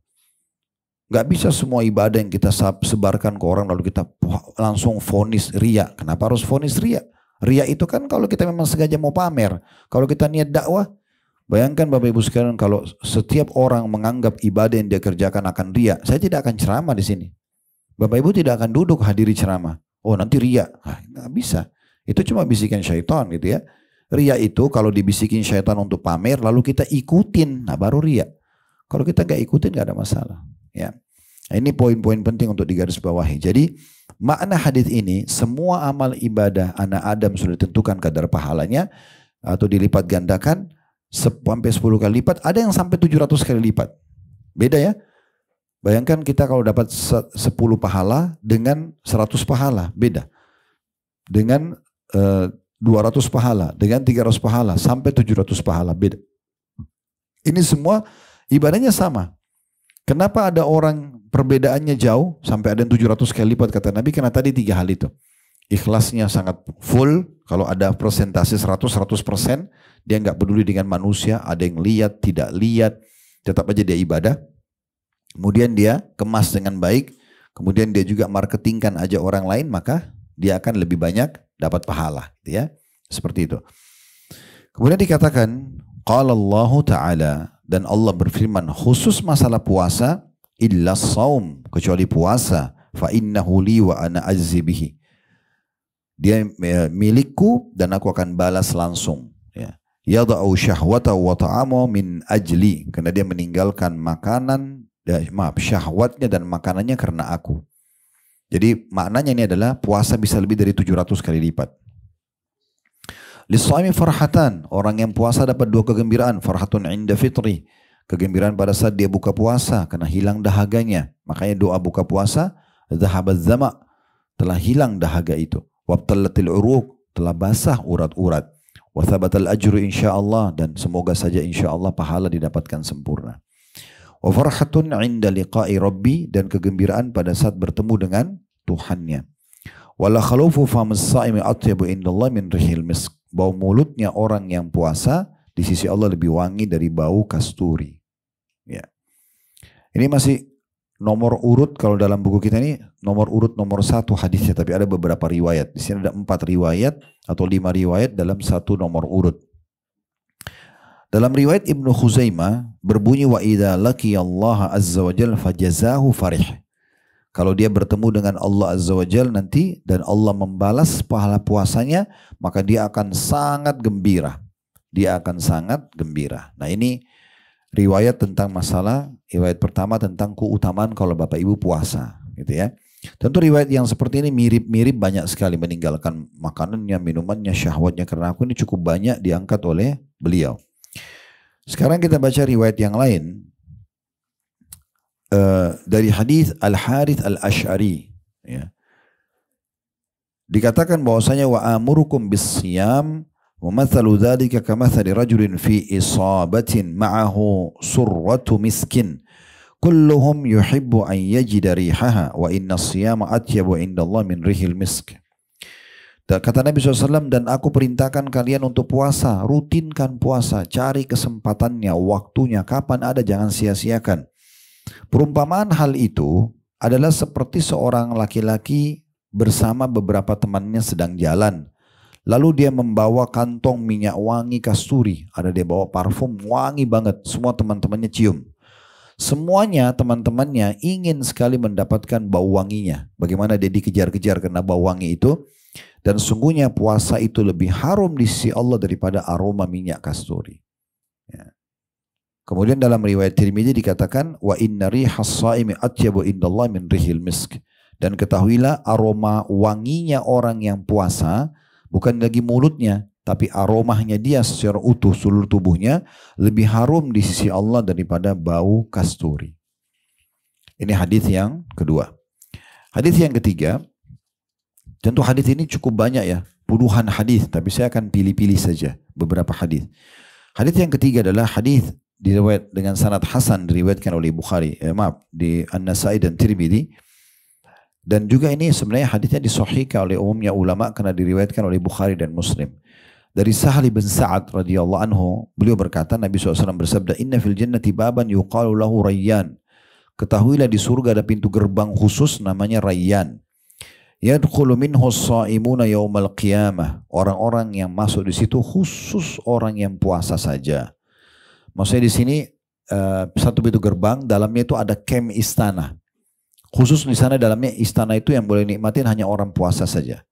Gak bisa semua ibadah yang kita sebarkan ke orang lalu kita langsung vonis riya. Kenapa harus vonis riya? Riya itu kan kalau kita memang sengaja mau pamer. Kalau kita niat dakwah, bayangkan Bapak Ibu sekalian kalau setiap orang menganggap ibadah yang dia kerjakan akan riya, saya tidak akan ceramah di sini. Bapak Ibu tidak akan duduk hadiri ceramah. Oh nanti riya, nggak bisa. Itu cuma bisikan syaitan gitu ya. Ria itu kalau dibisikin syaitan untuk pamer lalu kita ikutin, nah baru ria. Kalau kita nggak ikutin nggak ada masalah. Ya, nah, ini poin-poin penting untuk digarisbawahi. Jadi makna hadis ini semua amal ibadah anak Adam sudah ditentukan kadar pahalanya atau dilipat gandakan sampai 10 kali lipat. Ada yang sampai 700 kali lipat. Beda ya. Bayangkan kita kalau dapat 10 pahala dengan 100 pahala, beda. Dengan 200 pahala, dengan 300 pahala, sampai 700 pahala, beda. Ini semua ibadahnya sama. Kenapa ada orang perbedaannya jauh, sampai ada yang 700 kali lipat kata Nabi, karena tadi 3 hal itu. Ikhlasnya sangat full, kalau ada persentase 100%, dia nggak peduli dengan manusia, ada yang lihat, tidak lihat, tetap aja dia ibadah. Kemudian dia kemas dengan baik, kemudian dia juga marketingkan aja orang lain, maka dia akan lebih banyak dapat pahala, gitu ya. Seperti itu. Kemudian dikatakan, qala Allah Ta'ala, dan Allah berfirman khusus masalah puasa, illa saum, kecuali puasa, fa innahu li wa ana ajzi bihi. Dia milikku dan aku akan balas langsung. Ya. Yada'u syahwata wa ta'amu min ajli, karena dia meninggalkan makanan, syahwatnya dan makanannya karena aku. Jadi maknanya ini adalah puasa bisa lebih dari 700 kali lipat. Lis-shaimi farhatan, orang yang puasa dapat 2 kegembiraan. Farhatun inda fitri, kegembiraan pada saat dia buka puasa karena hilang dahaganya. Makanya doa buka puasa, dhahabaz zama, telah hilang dahaga itu. Wabtallatil uruq, telah basah urat-urat. Wa thabatal ajru insyaallah, dan semoga saja insyaallah pahala didapatkan sempurna. Wa farhatun inda liqa'i rabbi, dan kegembiraan pada saat bertemu dengan Tuhannya. Wala khalufu famis saimi atyabu indallah min rihil misk, bau mulutnya orang yang puasa di sisi Allah lebih wangi dari bau kasturi. Ya. Ini masih nomor urut, kalau dalam buku kita ini nomor urut nomor 1 hadisnya, tapi ada beberapa riwayat. Di sini ada 4 riwayat atau 5 riwayat dalam 1 nomor urut. Dalam riwayat Ibnu Khuzaimah berbunyi wa idza laqiyallaha azza wajalla fajazahu farih. Kalau dia bertemu dengan Allah azza wajalla nanti dan Allah membalas pahala puasanya, maka dia akan sangat gembira. Dia akan sangat gembira. Nah, ini riwayat tentang masalah, riwayat pertama tentang keutamaan kalau Bapak Ibu puasa, gitu ya. Tentu riwayat yang seperti ini mirip-mirip banyak sekali, meninggalkan makanannya, minumannya, syahwatnya, karena aku ini cukup banyak diangkat oleh beliau. Sekarang kita baca riwayat yang lain dari hadis Al-Harith Al-Ash'ari. Ya. Dikatakan bahwasanya wa amurukum bis-siyam wa mathalu dzalika kamathali rajulin fi isabatin ma'ahu surratu miskin kulluhum yuhibbu an yajida rihaha wa inna as-siyama atyabu indallah min rihil misk. Kata Nabi SAW, dan aku perintahkan kalian untuk puasa, rutinkan puasa, cari kesempatannya, waktunya, kapan ada, jangan sia-siakan. Perumpamaan hal itu adalah seperti seorang laki-laki bersama beberapa temannya sedang jalan. Lalu dia membawa kantong minyak wangi kasturi, ada dia bawa parfum wangi banget, semua teman-temannya cium. Semuanya teman-temannya ingin sekali mendapatkan bau wanginya. Bagaimana dia dikejar-kejar karena bau wangi itu. Dan sungguhnya puasa itu lebih harum di sisi Allah daripada aroma minyak kasturi. Ya. Kemudian dalam riwayat Tirmidzi dikatakan wa inna rihas shaimi atyabu indallah min rihil misk. Dan ketahuilah aroma wanginya orang yang puasa bukan lagi mulutnya, tapi aromanya dia secara utuh seluruh tubuhnya lebih harum di sisi Allah daripada bau kasturi. Ini hadis yang kedua. Hadis yang ketiga, tentu hadis ini cukup banyak ya, puluhan hadis, tapi saya akan pilih-pilih saja beberapa hadis. Hadis yang ketiga adalah hadis diriwayat dengan sanad hasan, diriwayatkan oleh Bukhari, di An-Nasai dan Tirmidzi. Dan juga ini sebenarnya hadisnya disahihkan oleh umumnya ulama karena diriwayatkan oleh Bukhari dan Muslim. Dari Sahal bin Sa'ad radhiyallahu anhu, beliau berkata, Nabi SAW bersabda, "Inna fil jannati baban yuqalu lahu Rayyan." Ketahuilah di surga ada pintu gerbang khusus namanya Rayyan. Yadkhulu minhu as-sha'imuna yaumal qiyamah. Orang-orang yang masuk di situ khusus orang yang puasa saja. Maksudnya di sini satu pintu gerbang, dalamnya itu ada kem istana. Khusus di sana dalamnya istana itu yang boleh nikmatin hanya orang puasa saja.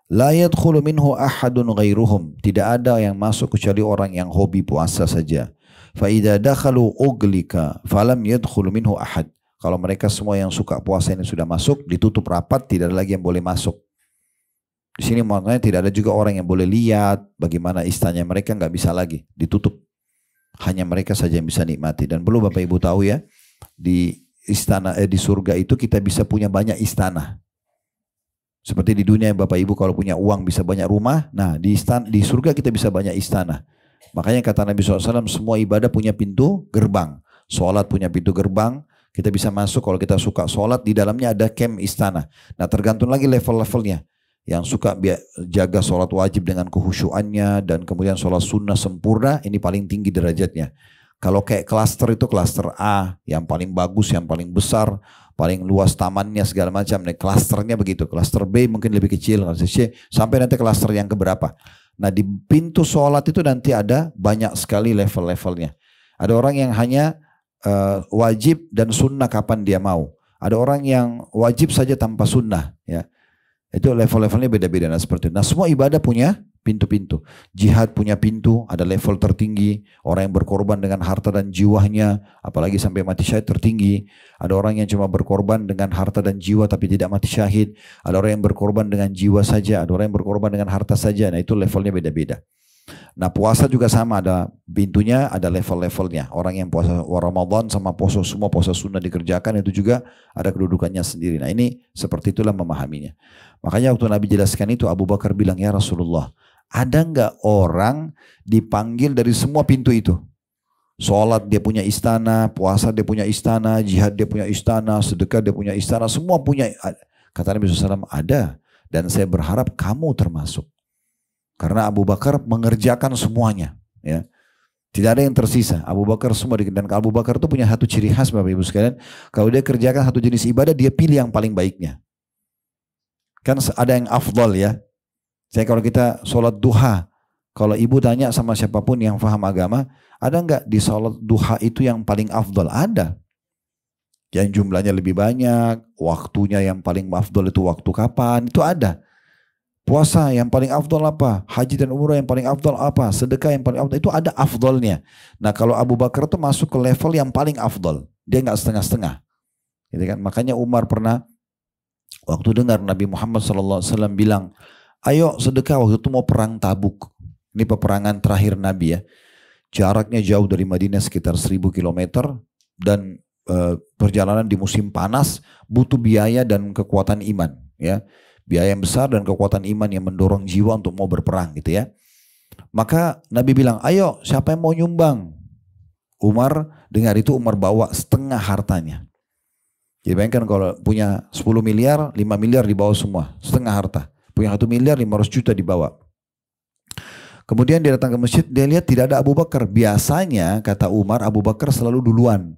La yadkhulu minhu ahadun ghairuhum. Tidak ada yang masuk kecuali orang yang hobi puasa saja. Fa idza dakhalu uglika falam yadkhulu minhu ahad. Kalau mereka semua yang suka puasa ini sudah masuk, ditutup rapat, tidak ada lagi yang boleh masuk. Di sini maknanya tidak ada juga orang yang boleh lihat bagaimana istananya mereka, nggak bisa lagi, ditutup. Hanya mereka saja yang bisa nikmati. Dan perlu Bapak Ibu tahu ya, di istana di surga itu kita bisa punya banyak istana. Seperti di dunia Bapak Ibu kalau punya uang bisa banyak rumah, nah di surga kita bisa banyak istana. Makanya kata Nabi SAW, semua ibadah punya pintu gerbang. Sholat punya pintu gerbang, kita bisa masuk kalau kita suka sholat, di dalamnya ada camp istana. Nah tergantung lagi level-levelnya. Yang suka jaga sholat wajib dengan kehusyuannya dan kemudian sholat sunnah sempurna, ini paling tinggi derajatnya. Kalau kayak klaster itu klaster A, yang paling bagus, yang paling besar, paling luas tamannya segala macam. Nah, klasternya begitu. Klaster B mungkin lebih kecil, klaster C, sampai nanti klaster yang keberapa. Nah di pintu sholat itu nanti ada banyak sekali level-levelnya. Ada orang yang hanya wajib dan sunnah kapan dia mau. Ada orang yang wajib saja tanpa sunnah, ya. Itu level-levelnya beda-beda. Nah seperti itu. Nah semua ibadah punya pintu-pintu. Jihad punya pintu, ada level tertinggi. Orang yang berkorban dengan harta dan jiwanya, apalagi sampai mati syahid tertinggi. Ada orang yang cuma berkorban dengan harta dan jiwa tapi tidak mati syahid. Ada orang yang berkorban dengan jiwa saja, ada orang yang berkorban dengan harta saja. Nah itu levelnya beda-beda. Nah puasa juga sama, ada pintunya, ada level-levelnya. Orang yang puasa Ramadan sama puasa semua puasa sunnah dikerjakan itu juga ada kedudukannya sendiri. Nah ini seperti itulah memahaminya. Makanya waktu Nabi jelaskan itu, Abu Bakar bilang, ya Rasulullah, ada nggak orang dipanggil dari semua pintu itu? Sholat dia punya istana, puasa dia punya istana, jihad dia punya istana, sedekah dia punya istana, semua punya. Kata Nabi SAW, ada. Dan saya berharap kamu termasuk. Karena Abu Bakar mengerjakan semuanya, ya. Tidak ada yang tersisa. Abu Bakar semua, dan Abu Bakar itu punya satu ciri khas Bapak Ibu sekalian. Kalau dia kerjakan satu jenis ibadah, dia pilih yang paling baiknya. Kan ada yang afdal ya. Saya kalau kita sholat duha, kalau ibu tanya sama siapapun yang paham agama, ada nggak di sholat duha itu yang paling afdal? Ada. Yang jumlahnya lebih banyak, waktunya yang paling afdal itu waktu kapan? Itu ada. Puasa yang paling afdal apa? Haji dan umrah yang paling afdal apa? Sedekah yang paling afdal, itu ada afdalnya. Nah kalau Abu Bakar itu masuk ke level yang paling afdal. Dia nggak setengah-setengah. Gitu kan? Makanya Umar pernah waktu dengar Nabi Muhammad SAW bilang, ayo sedekah, waktu itu mau perang Tabuk. Ini peperangan terakhir Nabi ya. Jaraknya jauh dari Madinah sekitar 1000 km dan perjalanan di musim panas, butuh biaya dan kekuatan iman ya. Biaya yang besar dan kekuatan iman yang mendorong jiwa untuk mau berperang gitu ya. Maka Nabi bilang, ayo siapa yang mau nyumbang? Umar dengar itu, Umar bawa setengah hartanya. Jadi bayangkan kalau punya 10 miliar, 5 miliar dibawa semua, setengah harta. Punya 1 miliar, 500 juta dibawa. Kemudian dia datang ke masjid, dia lihat tidak ada Abu Bakar. Biasanya kata Umar, Abu Bakar selalu duluan.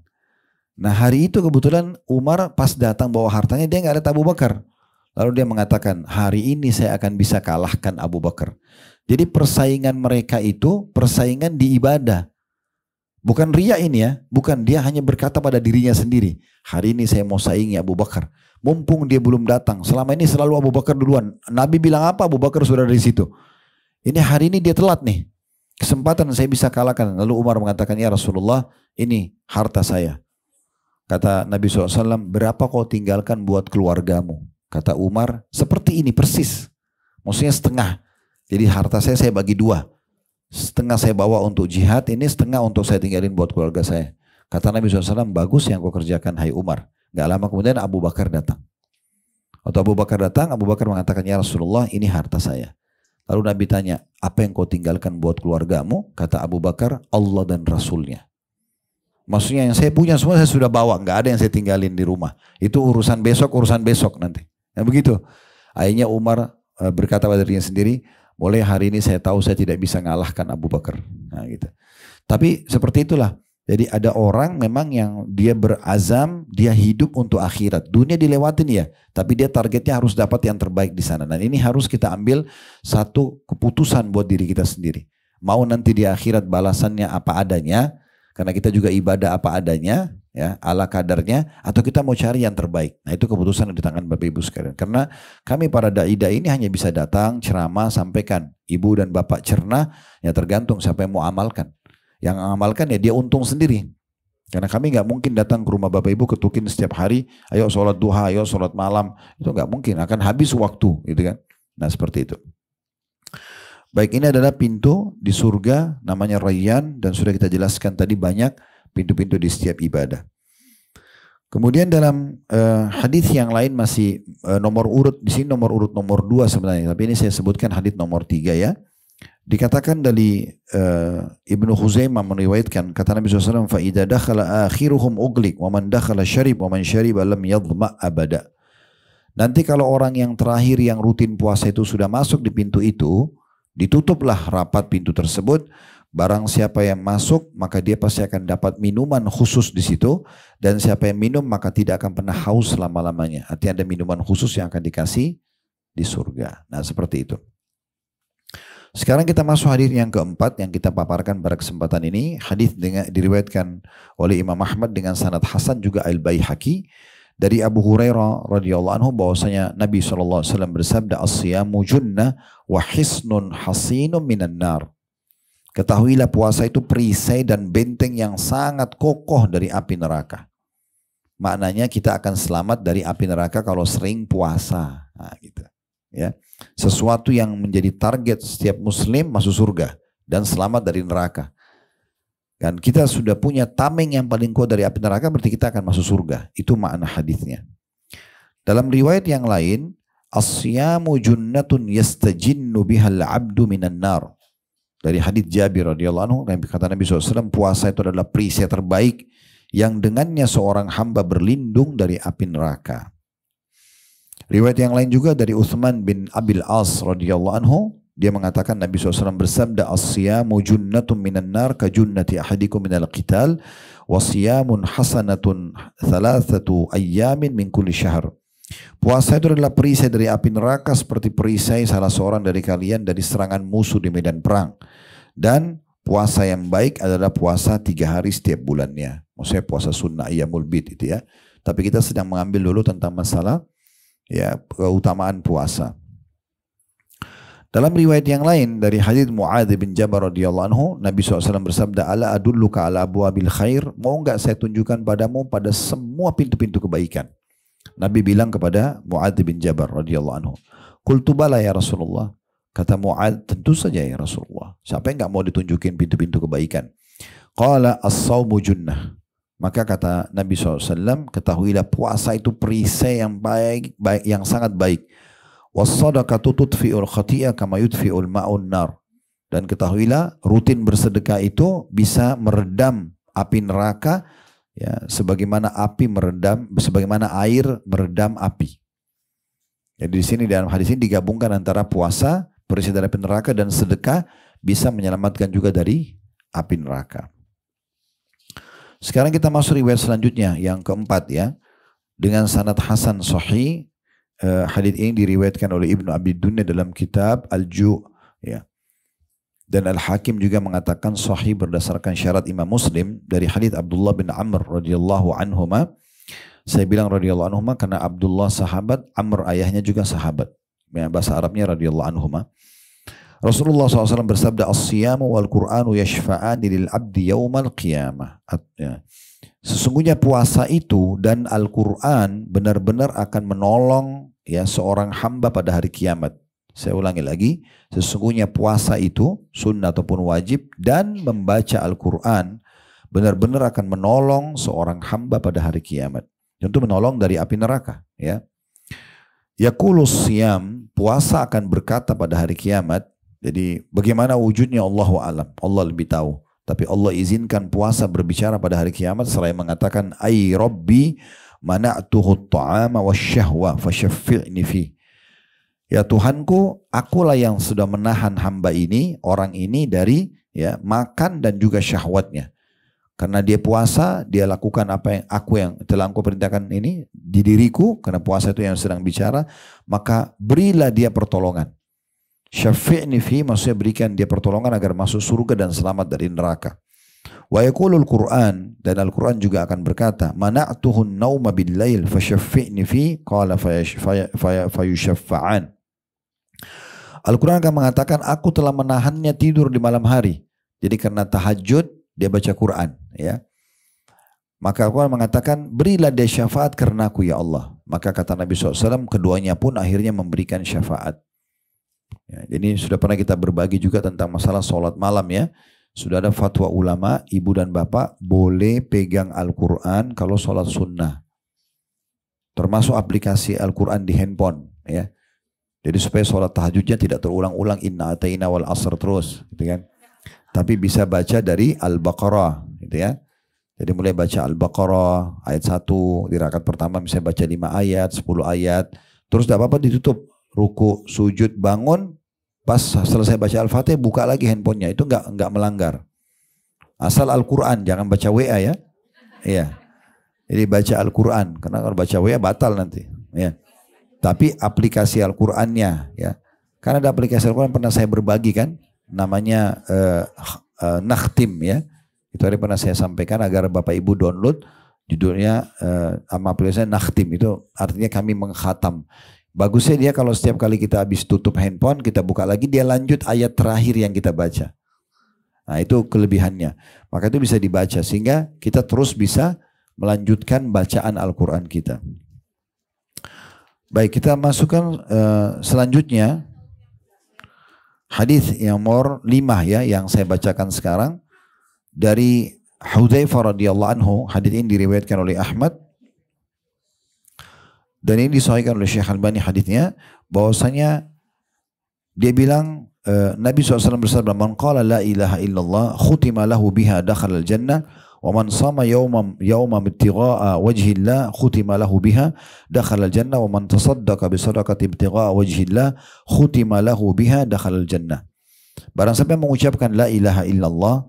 Nah hari itu kebetulan Umar pas datang bawa hartanya, dia nggak lihat Abu Bakar. Lalu dia mengatakan, hari ini saya akan bisa kalahkan Abu Bakar. Jadi persaingan mereka itu persaingan di ibadah. Bukan riya ini ya, bukan, dia hanya berkata pada dirinya sendiri. Hari ini saya mau saingi Abu Bakar. Mumpung dia belum datang, selama ini selalu Abu Bakar duluan. Nabi bilang apa, Abu Bakar sudah dari situ. Ini hari ini dia telat nih. Kesempatan saya bisa kalahkan. Lalu Umar mengatakan, ya Rasulullah, ini harta saya. Kata Nabi SAW, berapa kau tinggalkan buat keluargamu? Kata Umar, seperti ini persis. Maksudnya setengah. Jadi harta saya bagi dua. Setengah saya bawa untuk jihad, ini setengah untuk saya tinggalin buat keluarga saya. Kata Nabi SAW, bagus yang kau kerjakan hai Umar. Gak lama kemudian Abu Bakar datang. Waktu Abu Bakar datang, Abu Bakar mengatakan, ya Rasulullah, ini harta saya. Lalu Nabi tanya, apa yang kau tinggalkan buat keluargamu? Kata Abu Bakar, Allah dan Rasulnya. Maksudnya yang saya punya semua saya sudah bawa, gak ada yang saya tinggalin di rumah. Itu urusan besok nanti. Nah begitu. Akhirnya Umar berkata pada dirinya sendiri, mulai hari ini saya tahu saya tidak bisa mengalahkan Abu Bakar. Nah gitu. Tapi seperti itulah. Jadi ada orang memang yang dia berazam, dia hidup untuk akhirat. Dunia dilewatin ya, tapi dia targetnya harus dapat yang terbaik di sana. Dan ini harus kita ambil satu keputusan buat diri kita sendiri. Mau nanti di akhirat balasannya apa adanya, karena kita juga ibadah apa adanya, ya, ala kadarnya, atau kita mau cari yang terbaik. Nah itu keputusan di tangan Bapak Ibu sekalian. Karena kami para dai-dai ini hanya bisa datang, ceramah, sampaikan. Ibu dan Bapak cerna, ya tergantung siapa yang mau amalkan. Yang amalkan ya dia untung sendiri. Karena kami nggak mungkin datang ke rumah Bapak Ibu ketukin setiap hari, ayo sholat duha, ayo sholat malam. Itu nggak mungkin, akan habis waktu gitu kan. Nah seperti itu. Baik, ini adalah pintu di surga namanya Rayyan, dan sudah kita jelaskan tadi banyak pintu-pintu di setiap ibadah. Kemudian dalam hadis yang lain masih nomor urut, di sini nomor urut nomor 2 sebenarnya, tapi ini saya sebutkan hadis nomor 3 ya. Dikatakan dari Ibnu Khuzaimah meriwayatkan, kata Nabi SAW, fa idza dakhala akhiruhum ughliq wa man dakhala syarib wa man syariba lam yadhma abada. Nanti kalau orang yang terakhir yang rutin puasa itu sudah masuk di pintu itu, ditutuplah rapat pintu tersebut. Barang siapa yang masuk maka dia pasti akan dapat minuman khusus di situ, dan siapa yang minum maka tidak akan pernah haus selama-lamanya. Artinya ada minuman khusus yang akan dikasih di surga. Nah seperti itu. Sekarang kita masuk hadis yang keempat yang kita paparkan pada kesempatan ini. Hadis diriwayatkan oleh Imam Ahmad dengan sanad hasan, juga Al-Baihaqi, dari Abu Hurairah radhiyallahu anhu bahwasanya Nabi SAW bersabda, as-siyamu junnah wa hisnun hasinun minan nar. Ketahuilah puasa itu perisai dan benteng yang sangat kokoh dari api neraka. Maknanya kita akan selamat dari api neraka kalau sering puasa. Nah, gitu. Ya. Sesuatu yang menjadi target setiap muslim masuk surga dan selamat dari neraka. Dan kita sudah punya tameng yang paling kuat dari api neraka, berarti kita akan masuk surga. Itu makna hadisnya. Dalam riwayat yang lain, as-siyamu junnatun yastajinnu bihal abdu minan nar. Dari hadis Jabir radhiyallahu anhu, kata Nabi SAW, puasa itu adalah perisai terbaik yang dengannya seorang hamba berlindung dari api neraka. Riwayat yang lain juga dari Utsman bin Abil As radhiyallahu anhu, dia mengatakan Nabi SAW bersabda, as-siyamu junnatun minan nar ka junnati ahadikum minal qital wa siyamun hasanatun thalathatu ayyamin min kulli syahr. Puasa itu adalah perisai dari api neraka seperti perisai salah seorang dari kalian dari serangan musuh di medan perang. Dan puasa yang baik adalah puasa 3 hari setiap bulannya. Maksudnya puasa sunnah ayyamul bid itu ya. Tapi kita sedang mengambil dulu tentang masalah ya keutamaan puasa. Dalam riwayat yang lain dari hadits Muadz bin Jabal radhiyallahu anhu, Nabi SAW bersabda, ala adulluka ala abwabil khair, mau enggak saya tunjukkan padamu pada semua pintu-pintu kebaikan. Nabi bilang kepada Muadz bin Jabal radhiyallahu anhu, qultu bala ya Rasulullah. Kata Muadz, tentu saja ya Rasulullah. Siapa yang enggak mau ditunjukin pintu-pintu kebaikan? Qala as-sawmu junnah. Maka kata Nabi SAW, ketahuilah puasa itu perisai yang baik, yang sangat baik. Was-sadaqatu tudfi'ul khati'ah kama yudfi'ul ma'un nar. Dan ketahuilah rutin bersedekah itu bisa meredam api neraka, ya, sebagaimana air meredam api. Jadi di sini dalam hadis ini digabungkan antara puasa, perisai dari api neraka, dan sedekah bisa menyelamatkan juga dari api neraka. Sekarang kita masuk riwayat selanjutnya yang keempat ya, dengan sanad hasan sahih. Hadis ini diriwayatkan oleh Ibnu Abi Dunya dalam kitab Al-Ju' ya. Dan Al-Hakim juga mengatakan sahih berdasarkan syarat Imam Muslim dari hadis Abdullah bin Amr radhiyallahu anhuma. Saya bilang radhiyallahu anhuma karena Abdullah sahabat, Amr ayahnya juga sahabat. Ya, bahasa Arabnya radhiyallahu anhuma. Rasulullah SAW bersabda, as-siyamu wal Qur'anu yashfa'ani lil abdi yaumal qiyamah. Sesungguhnya puasa itu dan Al-Quran benar-benar akan menolong ya seorang hamba pada hari kiamat. Saya ulangi lagi, sesungguhnya puasa itu sunnah ataupun wajib dan membaca Al-Quran benar-benar akan menolong seorang hamba pada hari kiamat. Tentu menolong dari api neraka. Ya. Yaqulus siyam, puasa akan berkata pada hari kiamat. Jadi bagaimana wujudnya Allahu a'lam, Allah lebih tahu. Tapi Allah izinkan puasa berbicara pada hari kiamat seraya mengatakan, ay Rabbi mana'tuhu ta'ama wasyahwa fasyaffi'ni fi. Ya Tuhanku, akulah yang sudah menahan hamba ini, orang ini dari ya makan dan juga syahwatnya. Karena dia puasa, dia lakukan apa yang telah Engkau perintahkan ini di diriku, karena puasa itu yang sedang bicara, maka berilah dia pertolongan. Syafi'ni fi, maksudnya berikan dia pertolongan agar masuk surga dan selamat dari neraka. Wa yaqulul Qur'an, dan Al-Quran juga akan berkata, mana'tuhun nauma bil-lail fasyaffi'ni fi qala fayushaffa'an. Al-Quran akan mengatakan, aku telah menahannya tidur di malam hari. Jadi karena tahajud dia baca Quran, ya. Maka Al-Quran mengatakan, berilah dia syafaat karena aku ya Allah. Maka kata Nabi SAW, keduanya pun akhirnya memberikan syafaat. Ya, jadi sudah pernah kita berbagi juga tentang masalah sholat malam, ya. Sudah ada fatwa ulama, ibu dan bapak boleh pegang Al-Quran kalau sholat sunnah. Termasuk aplikasi Al-Quran di handphone, ya. Jadi supaya sholat tahajudnya tidak terulang-ulang, inna atayna wal asr terus, gitu kan. Tapi bisa baca dari Al-Baqarah, gitu ya. Jadi mulai baca Al-Baqarah ayat 1, di rakaat pertama misalnya baca 5 ayat, 10 ayat. Terus tidak apa-apa ditutup, ruku, sujud, bangun. Pas selesai baca Al-Fatihah buka lagi handphonenya, itu enggak melanggar. Asal Al-Quran, jangan baca WA, ya. Iya. Jadi baca Al-Quran, karena kalau baca WA batal nanti, ya. Tapi aplikasi Al-Qurannya, ya. Karena ada aplikasi Al-Quran pernah saya berbagi kan, namanya Nakhtim, ya. Itu hari pernah saya sampaikan agar Bapak Ibu download, judulnya sama aplikasinya Nakhtim, itu artinya kami mengkhatam. Bagusnya dia kalau setiap kali kita habis tutup handphone, kita buka lagi, dia lanjut ayat terakhir yang kita baca. Nah itu kelebihannya. Maka itu bisa dibaca sehingga kita terus bisa melanjutkan bacaan Al-Quran kita. Baik, kita masukkan selanjutnya hadis yang nomor 5, ya, yang saya bacakan sekarang dari Hudzaifah radhiyallahu anhu. Hadis ini diriwayatkan oleh Ahmad. Dan ini disahihkan oleh Syekh Albani hadisnya, bahwasanya dia bilang Nabi SAW bersabda, man qala la ilaha illallah khutima lahu biha dakhala al-jannah wa man sama yawma ibtigha'a wajhillah khutima lahu biha dakhala al-jannah wa man tasaddaqa bi sadaqati ibtigha'a wajhillah khutima lahu biha dakhala al-jannah. Barang siapa yang mengucapkan la ilaha illallah,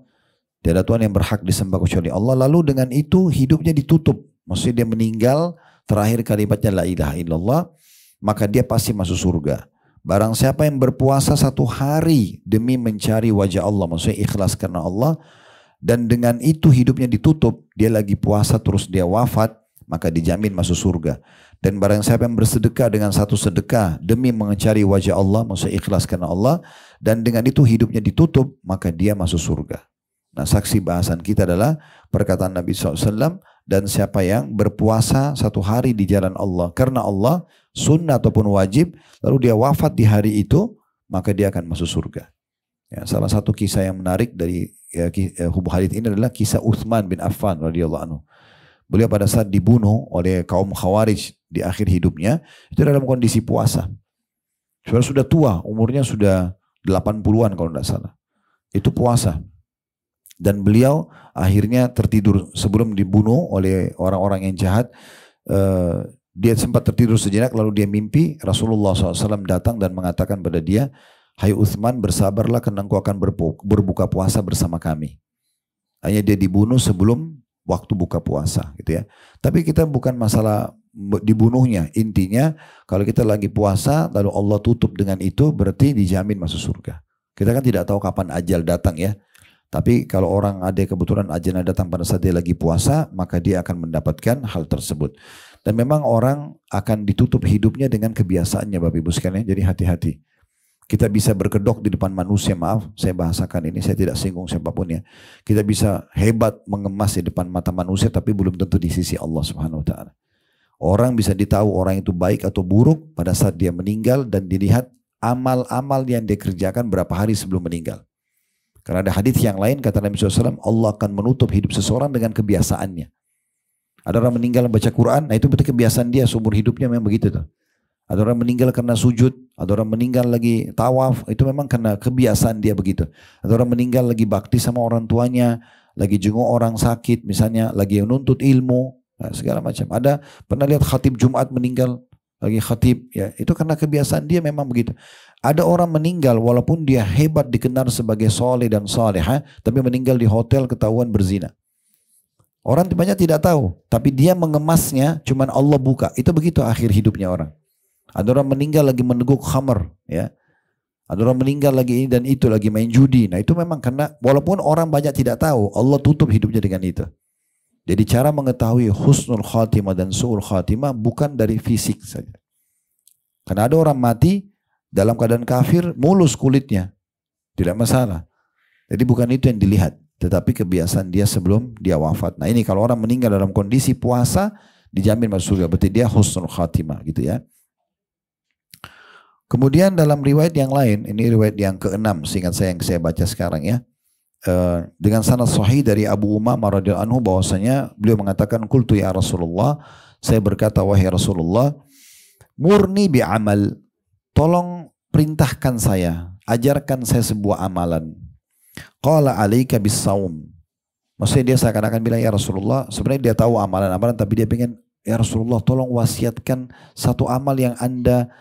tiada Tuhan yang berhak disembah kecuali Allah, lalu dengan itu hidupnya ditutup, maksudnya dia meninggal, terakhir kalimatnya la ilaha illallah, maka dia pasti masuk surga. Barang siapa yang berpuasa 1 hari demi mencari wajah Allah, maksudnya ikhlas karena Allah, dan dengan itu hidupnya ditutup, dia lagi puasa terus dia wafat, maka dijamin masuk surga. Dan barang siapa yang bersedekah dengan 1 sedekah demi mencari wajah Allah, maksudnya ikhlas karena Allah, dan dengan itu hidupnya ditutup, maka dia masuk surga. Nah, saksi bahasan kita adalah perkataan Nabi SAW, dan siapa yang berpuasa 1 hari di jalan Allah karena Allah, sunnah ataupun wajib, lalu dia wafat di hari itu, maka dia akan masuk surga. Ya, salah satu kisah yang menarik dari hadits ini adalah kisah Utsman bin Affan radhiyallahu anhu. Beliau pada saat dibunuh oleh kaum Khawarij di akhir hidupnya, itu dalam kondisi puasa. Sudah tua, umurnya sudah 80-an kalau tidak salah. Itu puasa. Dan beliau akhirnya tertidur sebelum dibunuh oleh orang-orang yang jahat. Dia sempat tertidur sejenak, lalu dia mimpi Rasulullah SAW datang dan mengatakan pada dia, hai Utsman, bersabarlah karena engkau akan berbuka puasa bersama kami. Hanya dia dibunuh sebelum waktu buka puasa, gitu ya. Tapi kita bukan masalah dibunuhnya. Intinya kalau kita lagi puasa lalu Allah tutup dengan itu, berarti dijamin masuk surga. Kita kan tidak tahu kapan ajal datang, ya. Tapi kalau orang ada kebetulan ajalnya datang pada saat dia lagi puasa, maka dia akan mendapatkan hal tersebut. Dan memang orang akan ditutup hidupnya dengan kebiasaannya, Bapak Ibu sekalian. Jadi hati-hati. Kita bisa berkedok di depan manusia, maaf saya bahasakan ini, saya tidak singgung siapapun, ya. Kita bisa hebat mengemas di depan mata manusia, tapi belum tentu di sisi Allah Subhanahu Wa Taala. Orang bisa ditahu orang itu baik atau buruk pada saat dia meninggal, dan dilihat amal-amal yang dia kerjakan berapa hari sebelum meninggal. Karena ada hadis yang lain, kata Nabi SAW, Allah akan menutup hidup seseorang dengan kebiasaannya. Ada orang meninggal baca Quran, nah itu berarti kebiasaan dia seumur hidupnya memang begitu tuh. Ada orang meninggal karena sujud, ada orang meninggal lagi tawaf, itu memang karena kebiasaan dia begitu. Ada orang meninggal lagi bakti sama orang tuanya, lagi jenguk orang sakit, misalnya lagi menuntut ilmu, nah, segala macam. Ada pernah lihat khatib Jumat meninggal, lagi khatib, ya itu karena kebiasaan dia memang begitu. Ada orang meninggal walaupun dia hebat dikenal sebagai soleh dan salehah, tapi meninggal di hotel ketahuan berzina. Orang banyak tidak tahu, tapi dia mengemasnya, cuman Allah buka. Itu begitu akhir hidupnya orang. Ada orang meninggal lagi meneguk khamar, ya. Ada orang meninggal lagi ini dan itu, lagi main judi. Nah itu memang karena walaupun orang banyak tidak tahu, Allah tutup hidupnya dengan itu. Jadi cara mengetahui husnul khatimah dan su'ul khatimah bukan dari fisik saja. Karena ada orang mati dalam keadaan kafir, mulus kulitnya. Tidak masalah. Jadi bukan itu yang dilihat. Tetapi kebiasaan dia sebelum dia wafat. Nah ini kalau orang meninggal dalam kondisi puasa, dijamin masuk surga. Berarti dia husnul khatimah gitu ya. Kemudian dalam riwayat yang lain, ini riwayat yang ke-6 seingat saya yang saya baca sekarang ya. Dengan sanad sahih dari Abu Umamah radhiyallahu anhu bahwasanya beliau mengatakan qultu ya Rasulullah, saya berkata wahai Rasulullah, murni bi amal, tolong perintahkan saya, ajarkan saya sebuah amalan. Qala alaika bis saum. Maksudnya dia seakan-akan bilang ya Rasulullah, sebenarnya dia tahu amalan-amalan tapi dia pengen ya Rasulullah tolong wasiatkan satu amal yang Anda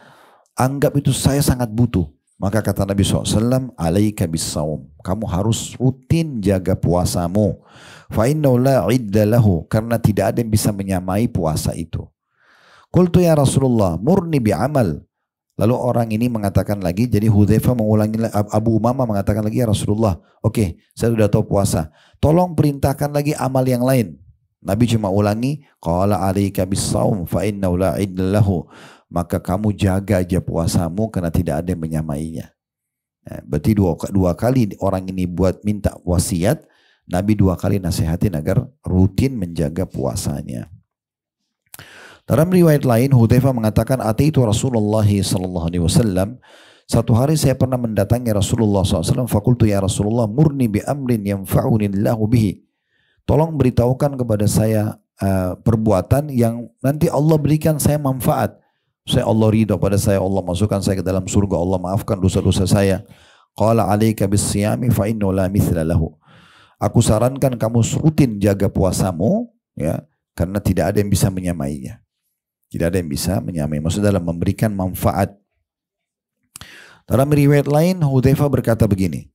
anggap itu saya sangat butuh. Maka kata Nabi SAW, alaika bisawm. Kamu harus rutin jaga puasamu. Fa innahu la idda lahu. Karena tidak ada yang bisa menyamai puasa itu. Qultu ya Rasulullah, murni bi'amal. Lalu orang ini mengatakan lagi, jadi Hudzaifah mengulangi, Abu Umamah mengatakan lagi, ya Rasulullah, oke, saya sudah tahu puasa. Tolong perintahkan lagi amal yang lain. Nabi cuma ulangi, qala alaika bisawm fa innahu la idda lahu. Maka kamu jaga aja puasamu karena tidak ada yang menyamainya. Nah, berarti dua kali orang ini buat minta wasiat, Nabi 2 kali nasihatin agar rutin menjaga puasanya. Dalam riwayat lain, Hudzaifah mengatakan, ataitu Rasulullah sallallahu alaihi wasallam. Satu hari saya pernah mendatangi Rasulullah SAW. Fakultu ya Rasulullah, murni bi amrin yanfa'uni Allahu bihi. Tolong beritahukan kepada saya perbuatan yang nanti Allah berikan saya manfaat. Saya Allah ridha pada saya, Allah masukkan saya ke dalam surga, Allah maafkan dosa-dosa saya. Qala alaika bis-siyami fa innahu la mithla lahu. Aku sarankan kamu rutin jaga puasamu ya, karena tidak ada yang bisa menyamainya. Tidak ada yang bisa menyamai. Maksudnya dalam memberikan manfaat. Dalam riwayat lain Hudzaifah berkata begini.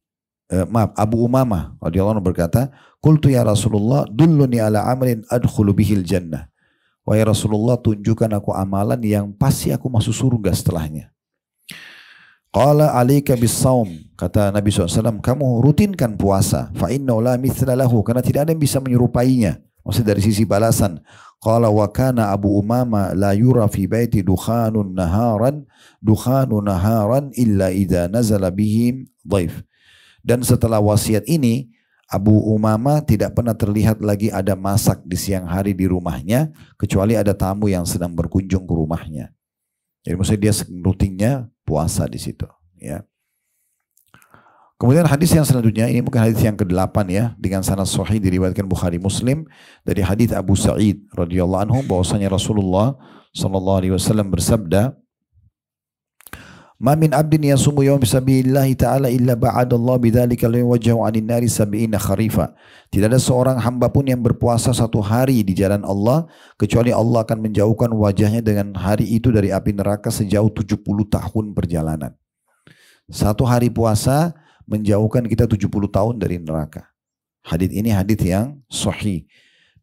Abu Umamah radhiyallahu anhu berkata, "Qultu ya Rasulullah, dulluni ala amrin adkhulu bihil jannah." Wahai Rasulullah, tunjukkan aku amalan yang pasti aku masuk surga setelahnya. Qala alaika bis-saum. Kata Nabi SAW, kamu rutinkan puasa. Fa innahu la mithla lahu. Karena tidak ada yang bisa menyerupainya. Maksudnya dari sisi balasan. Qala wa kana Abu Umama la yura fi baiti dukhanun naharan illa idza nazala bihim dhaif. Dan setelah wasiat ini, Abu Umama tidak pernah terlihat lagi ada masak di siang hari di rumahnya, kecuali ada tamu yang sedang berkunjung ke rumahnya. Jadi maksudnya dia rutinnya puasa di situ. Ya. Kemudian hadis yang selanjutnya, ini mungkin hadis yang ke-8 ya, dengan sanad sahih diriwayatkan Bukhari Muslim dari hadis Abu Sa'id radhiyallahu anhu bahwasanya Rasulullah sallallahu alaihi wasallam bersabda, "Ma min 'abdin yasumu yawma sabilillahi ta'ala illa ba'adallahu bidzalika wajhahu 'anil nari 70 kharifa." Tidak ada seorang hamba pun yang berpuasa satu hari di jalan Allah kecuali Allah akan menjauhkan wajahnya dengan hari itu dari api neraka sejauh 70 tahun perjalanan. Satu hari puasa menjauhkan kita 70 tahun dari neraka. Hadis ini hadis yang sahih.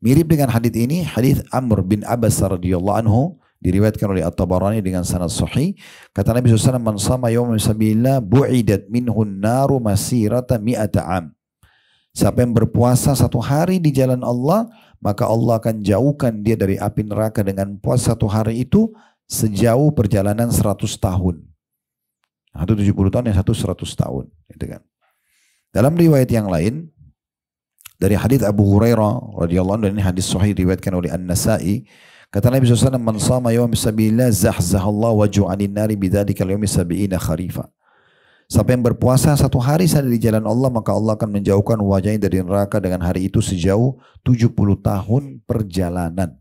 Mirip dengan hadis ini hadis Amr bin Abbas radhiyallahu anhu diriwayatkan oleh At-Tabarani dengan sanad sahih. Kata Nabi SAW, man sama yawma sabilillah bu'idat minhun naru masirata mi'ata am. Siapa yang berpuasa satu hari di jalan Allah, maka Allah akan jauhkan dia dari api neraka dengan puasa satu hari itu sejauh perjalanan 100 tahun. Satu 70 tahun, yang satu 100 tahun. Gitu kan. Dalam riwayat yang lain, dari hadis Abu Hurairah radhiyallahu anhu, dan ini hadis sahih diriwayatkan oleh An-Nasa'i. Kata Nabi SAW, man sama yawmi sabilillah zahzahallahu wajhu 'anil nari bidzalika al-yawmi 70 kharifa. Siapa yang berpuasa satu hari saja di jalan Allah, maka Allah akan menjauhkan wajahnya dari neraka dengan hari itu sejauh 70 tahun perjalanan.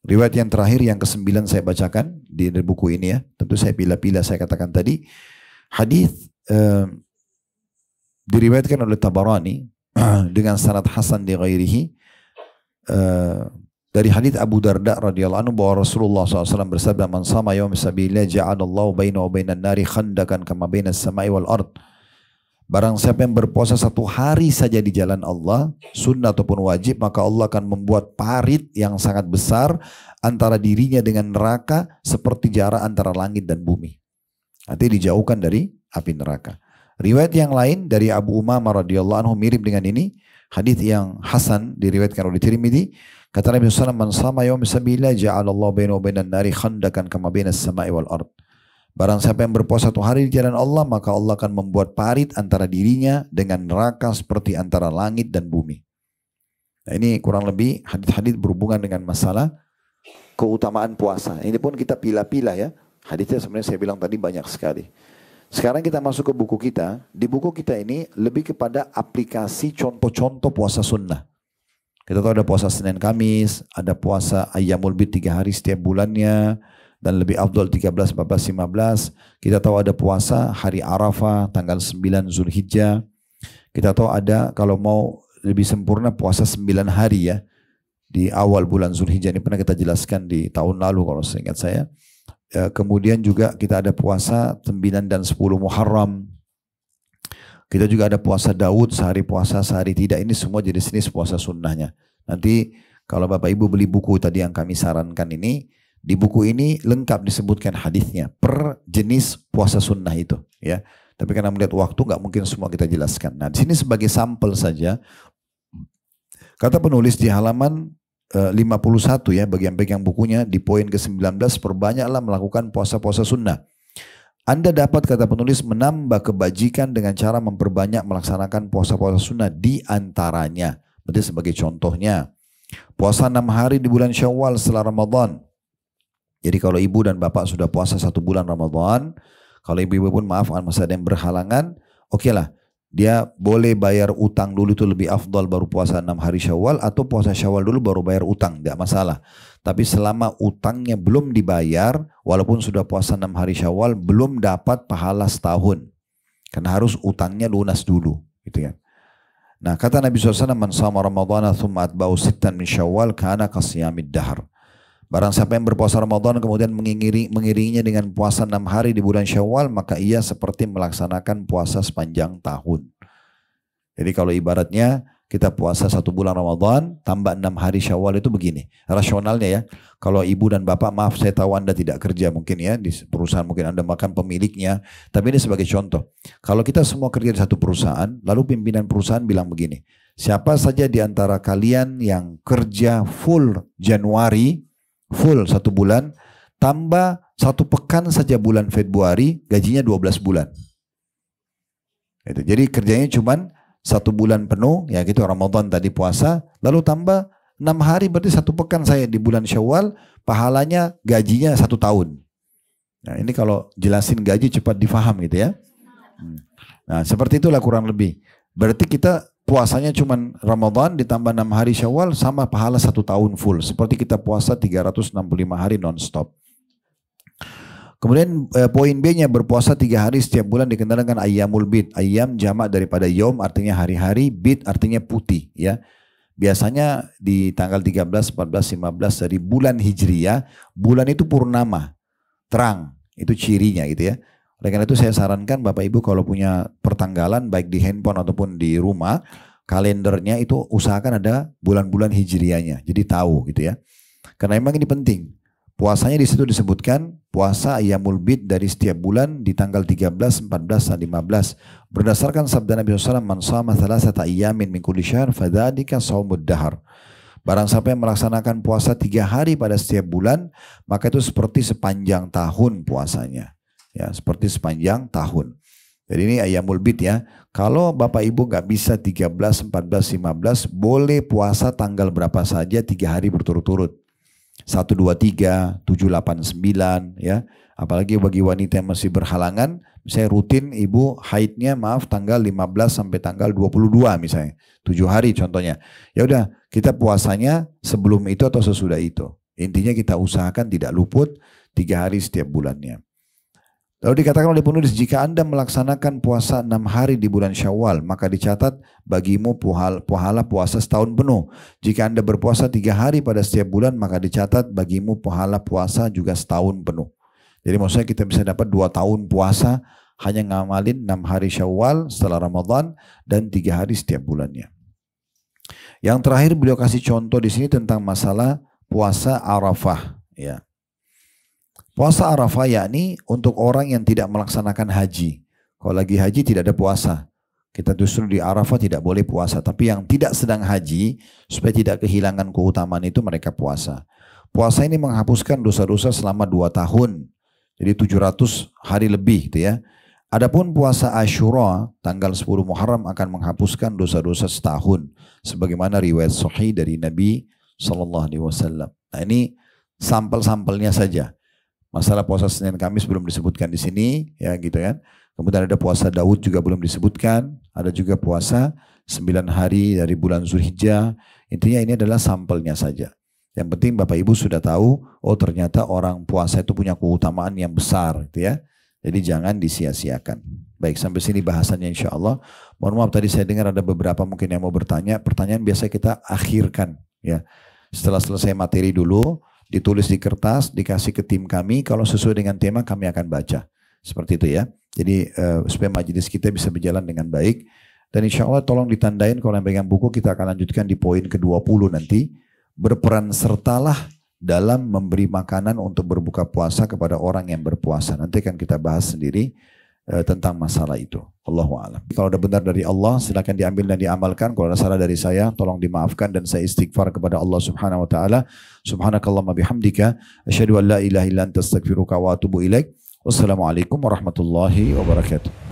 Riwayat yang terakhir yang ke-9 saya bacakan di buku ini ya. Tentu saya pilih-pilih saya katakan tadi. Hadis diriwayatkan oleh Tabarani dengan sanad hasan di ghairihi. Dari hadits Abu Darda radhiyallahu anhu bahwa Rasulullah SAW bersabda, man sama yawmi sabilillah ja'alallahu bainahu wa bainan nari khandakan kama bainas samai wal ard. Barang siapa yang berpuasa satu hari saja di jalan Allah, sunnah ataupun wajib, maka Allah akan membuat parit yang sangat besar antara dirinya dengan neraka seperti jarak antara langit dan bumi. Artinya dijauhkan dari api neraka. Riwayat yang lain dari Abu Umamah radhiyallahu anhu mirip dengan ini. Hadis yang hasan diriwayatkan oleh Tirmidzi. Kata Nabi SAW, "Man sama yawm sabila ja'alallahu bainahu wa bainan nari khandakan kama bainas sama'i wal ard." Barang siapa yang berpuasa satu hari di jalan Allah, maka Allah akan membuat parit antara dirinya dengan neraka seperti antara langit dan bumi. Nah, ini kurang lebih hadis-hadis berhubungan dengan masalah keutamaan puasa. Ini pun kita pilah-pilah ya. Hadisnya sebenarnya saya bilang tadi banyak sekali. Sekarang kita masuk ke buku kita. Di buku kita ini lebih kepada aplikasi contoh-contoh puasa sunnah. Kita tahu ada puasa Senin Kamis, ada puasa Ayyamul Bid 3 hari setiap bulannya, dan lebih afdal 13, 14, 15. Kita tahu ada puasa hari Arafah tanggal 9 Zulhijjah. Kita tahu ada kalau mau lebih sempurna puasa 9 hari ya. Di awal bulan Zulhijjah, ini pernah kita jelaskan di tahun lalu kalau seingat saya. Kemudian juga kita ada puasa 9 dan 10 Muharram. Kita juga ada puasa Daud, sehari puasa, sehari tidak. Ini semua jenis-jenis puasa sunnahnya. Nanti kalau Bapak Ibu beli buku tadi yang kami sarankan ini, di buku ini lengkap disebutkan hadisnya per jenis puasa sunnah itu. Ya. Tapi karena melihat waktu nggak mungkin semua kita jelaskan. Nah di sini sebagai sampel saja, kata penulis di halaman 51 ya, bagian-bagian bukunya di poin ke-19, perbanyaklah melakukan puasa-puasa sunnah. Anda dapat, kata penulis, menambah kebajikan dengan cara memperbanyak melaksanakan puasa-puasa sunnah di antaranya. Berarti sebagai contohnya, puasa 6 hari di bulan Syawal setelah Ramadan. Jadi kalau ibu dan bapak sudah puasa 1 bulan Ramadan, kalau ibu-ibu pun maaf, masih ada yang berhalangan, oke lah. Dia boleh bayar utang dulu, itu lebih afdal, baru puasa 6 hari Syawal, atau puasa Syawal dulu baru bayar utang, tidak masalah. Tapi selama utangnya belum dibayar, walaupun sudah puasa 6 hari Syawal, belum dapat pahala setahun. Karena harus utangnya lunas dulu. Gitu ya. Nah kata Nabi SAW, "Man shama Ramadhana thumma atba'u sittan min Syawal kana kasiyamid dahar." Barang siapa yang berpuasa Ramadan kemudian mengiringinya dengan puasa 6 hari di bulan Syawal, maka ia seperti melaksanakan puasa sepanjang tahun. Jadi kalau ibaratnya kita puasa 1 bulan Ramadan tambah 6 hari Syawal itu begini. Rasionalnya ya. Kalau ibu dan bapak, maaf saya tahu Anda tidak kerja mungkin ya di perusahaan, mungkin Anda makan pemiliknya. Tapi ini sebagai contoh. Kalau kita semua kerja di satu perusahaan, lalu pimpinan perusahaan bilang begini. Siapa saja di antara kalian yang kerja full Januari, full 1 bulan, tambah 1 pekan saja bulan Februari, gajinya 12 bulan. Jadi kerjanya cuman 1 bulan penuh, ya gitu Ramadan tadi puasa, lalu tambah 6 hari berarti 1 pekan saya di bulan Syawal, pahalanya gajinya 1 tahun. Nah ini kalau jelasin gaji cepat difaham gitu ya. Nah seperti itulah kurang lebih. Berarti kita puasanya cuman Ramadan ditambah 6 hari Syawal sama pahala 1 tahun full. Seperti kita puasa 365 hari non-stop. Kemudian poin B-nya, berpuasa 3 hari setiap bulan dikenal dengan Ayyamul Bid. Ayyam jamak daripada Yom artinya hari-hari, Bid artinya putih ya. Biasanya di tanggal 13, 14, 15 dari bulan Hijriyah, bulan itu purnama, terang. Itu cirinya gitu ya. Oleh karena itu saya sarankan Bapak Ibu kalau punya pertanggalan baik di handphone ataupun di rumah, kalendernya itu usahakan ada bulan-bulan Hijriyahnya. Jadi tahu gitu ya. Karena memang ini penting. Puasanya di situ disebutkan puasa Ayyamul Bid dari setiap bulan di tanggal 13, 14, dan 15. Berdasarkan sabda Nabi SAW, "Man shama thalathata ayyamin min kulli syahr fadzalika shaumud dahar." Barang siapa yang melaksanakan puasa 3 hari pada setiap bulan, maka itu seperti sepanjang tahun puasanya. Ya, seperti sepanjang tahun. Jadi ini Ayyamul Bid ya. Kalau Bapak Ibu nggak bisa 13, 14, 15, boleh puasa tanggal berapa saja 3 hari berturut-turut. 1, 2, 3, 7, 8, 9 ya. Apalagi bagi wanita yang masih berhalangan, misalnya rutin ibu haidnya maaf tanggal 15 sampai tanggal 22 misalnya. 7 hari contohnya. Ya udah, kita puasanya sebelum itu atau sesudah itu. Intinya kita usahakan tidak luput 3 hari setiap bulannya. Lalu dikatakan oleh penulis, jika Anda melaksanakan puasa 6 hari di bulan Syawal, maka dicatat bagimu pahala puasa setahun penuh. Jika Anda berpuasa 3 hari pada setiap bulan, maka dicatat bagimu pahala puasa juga setahun penuh. Jadi maksudnya kita bisa dapat 2 tahun puasa hanya ngamalin 6 hari Syawal setelah Ramadan dan 3 hari setiap bulannya. Yang terakhir beliau kasih contoh di sini tentang masalah puasa Arafah. Ya. Puasa Arafah yakni untuk orang yang tidak melaksanakan haji. Kalau lagi haji tidak ada puasa. Kita justru di Arafah tidak boleh puasa. Tapi yang tidak sedang haji, supaya tidak kehilangan keutamaan itu, mereka puasa. Puasa ini menghapuskan dosa-dosa selama 2 tahun. Jadi 700 hari lebih gitu ya. Adapun puasa Asyura tanggal 10 Muharram akan menghapuskan dosa-dosa setahun. Sebagaimana riwayat sahih dari Nabi SAW. Nah ini sampel-sampelnya saja. Masalah puasa Senin Kamis belum disebutkan di sini, ya gitu kan. Kemudian ada puasa Daud juga belum disebutkan. Ada juga puasa 9 hari dari bulan Zulhijjah. Intinya ini adalah sampelnya saja. Yang penting Bapak Ibu sudah tahu, oh ternyata orang puasa itu punya keutamaan yang besar gitu ya. Jadi jangan disia-siakan. Baik, sampai sini bahasannya insya Allah. Mohon maaf tadi saya dengar ada beberapa mungkin yang mau bertanya. Pertanyaan biasa kita akhirkan ya. Setelah selesai materi dulu, ditulis di kertas, dikasih ke tim kami. Kalau sesuai dengan tema kami akan baca. Seperti itu ya. Jadi supaya majelis kita bisa berjalan dengan baik. Dan insya Allah tolong ditandain kalau yang pegang buku, kita akan lanjutkan di poin ke-20 nanti. Berperan sertalah dalam memberi makanan untuk berbuka puasa kepada orang yang berpuasa. Nanti akan kita bahas sendiri tentang masalah itu. Allahu a'lam. Kalau ada benar dari Allah, silakan diambil dan diamalkan. Kalau ada salah dari saya, tolong dimaafkan dan saya istighfar kepada Allah Subhanahu wa taala. Subhanakallahumma bihamdika asyhadu an la ilaha illa anta astaghfiruka wa atubu ilaik. Wassalamualaikum warahmatullahi wabarakatuh.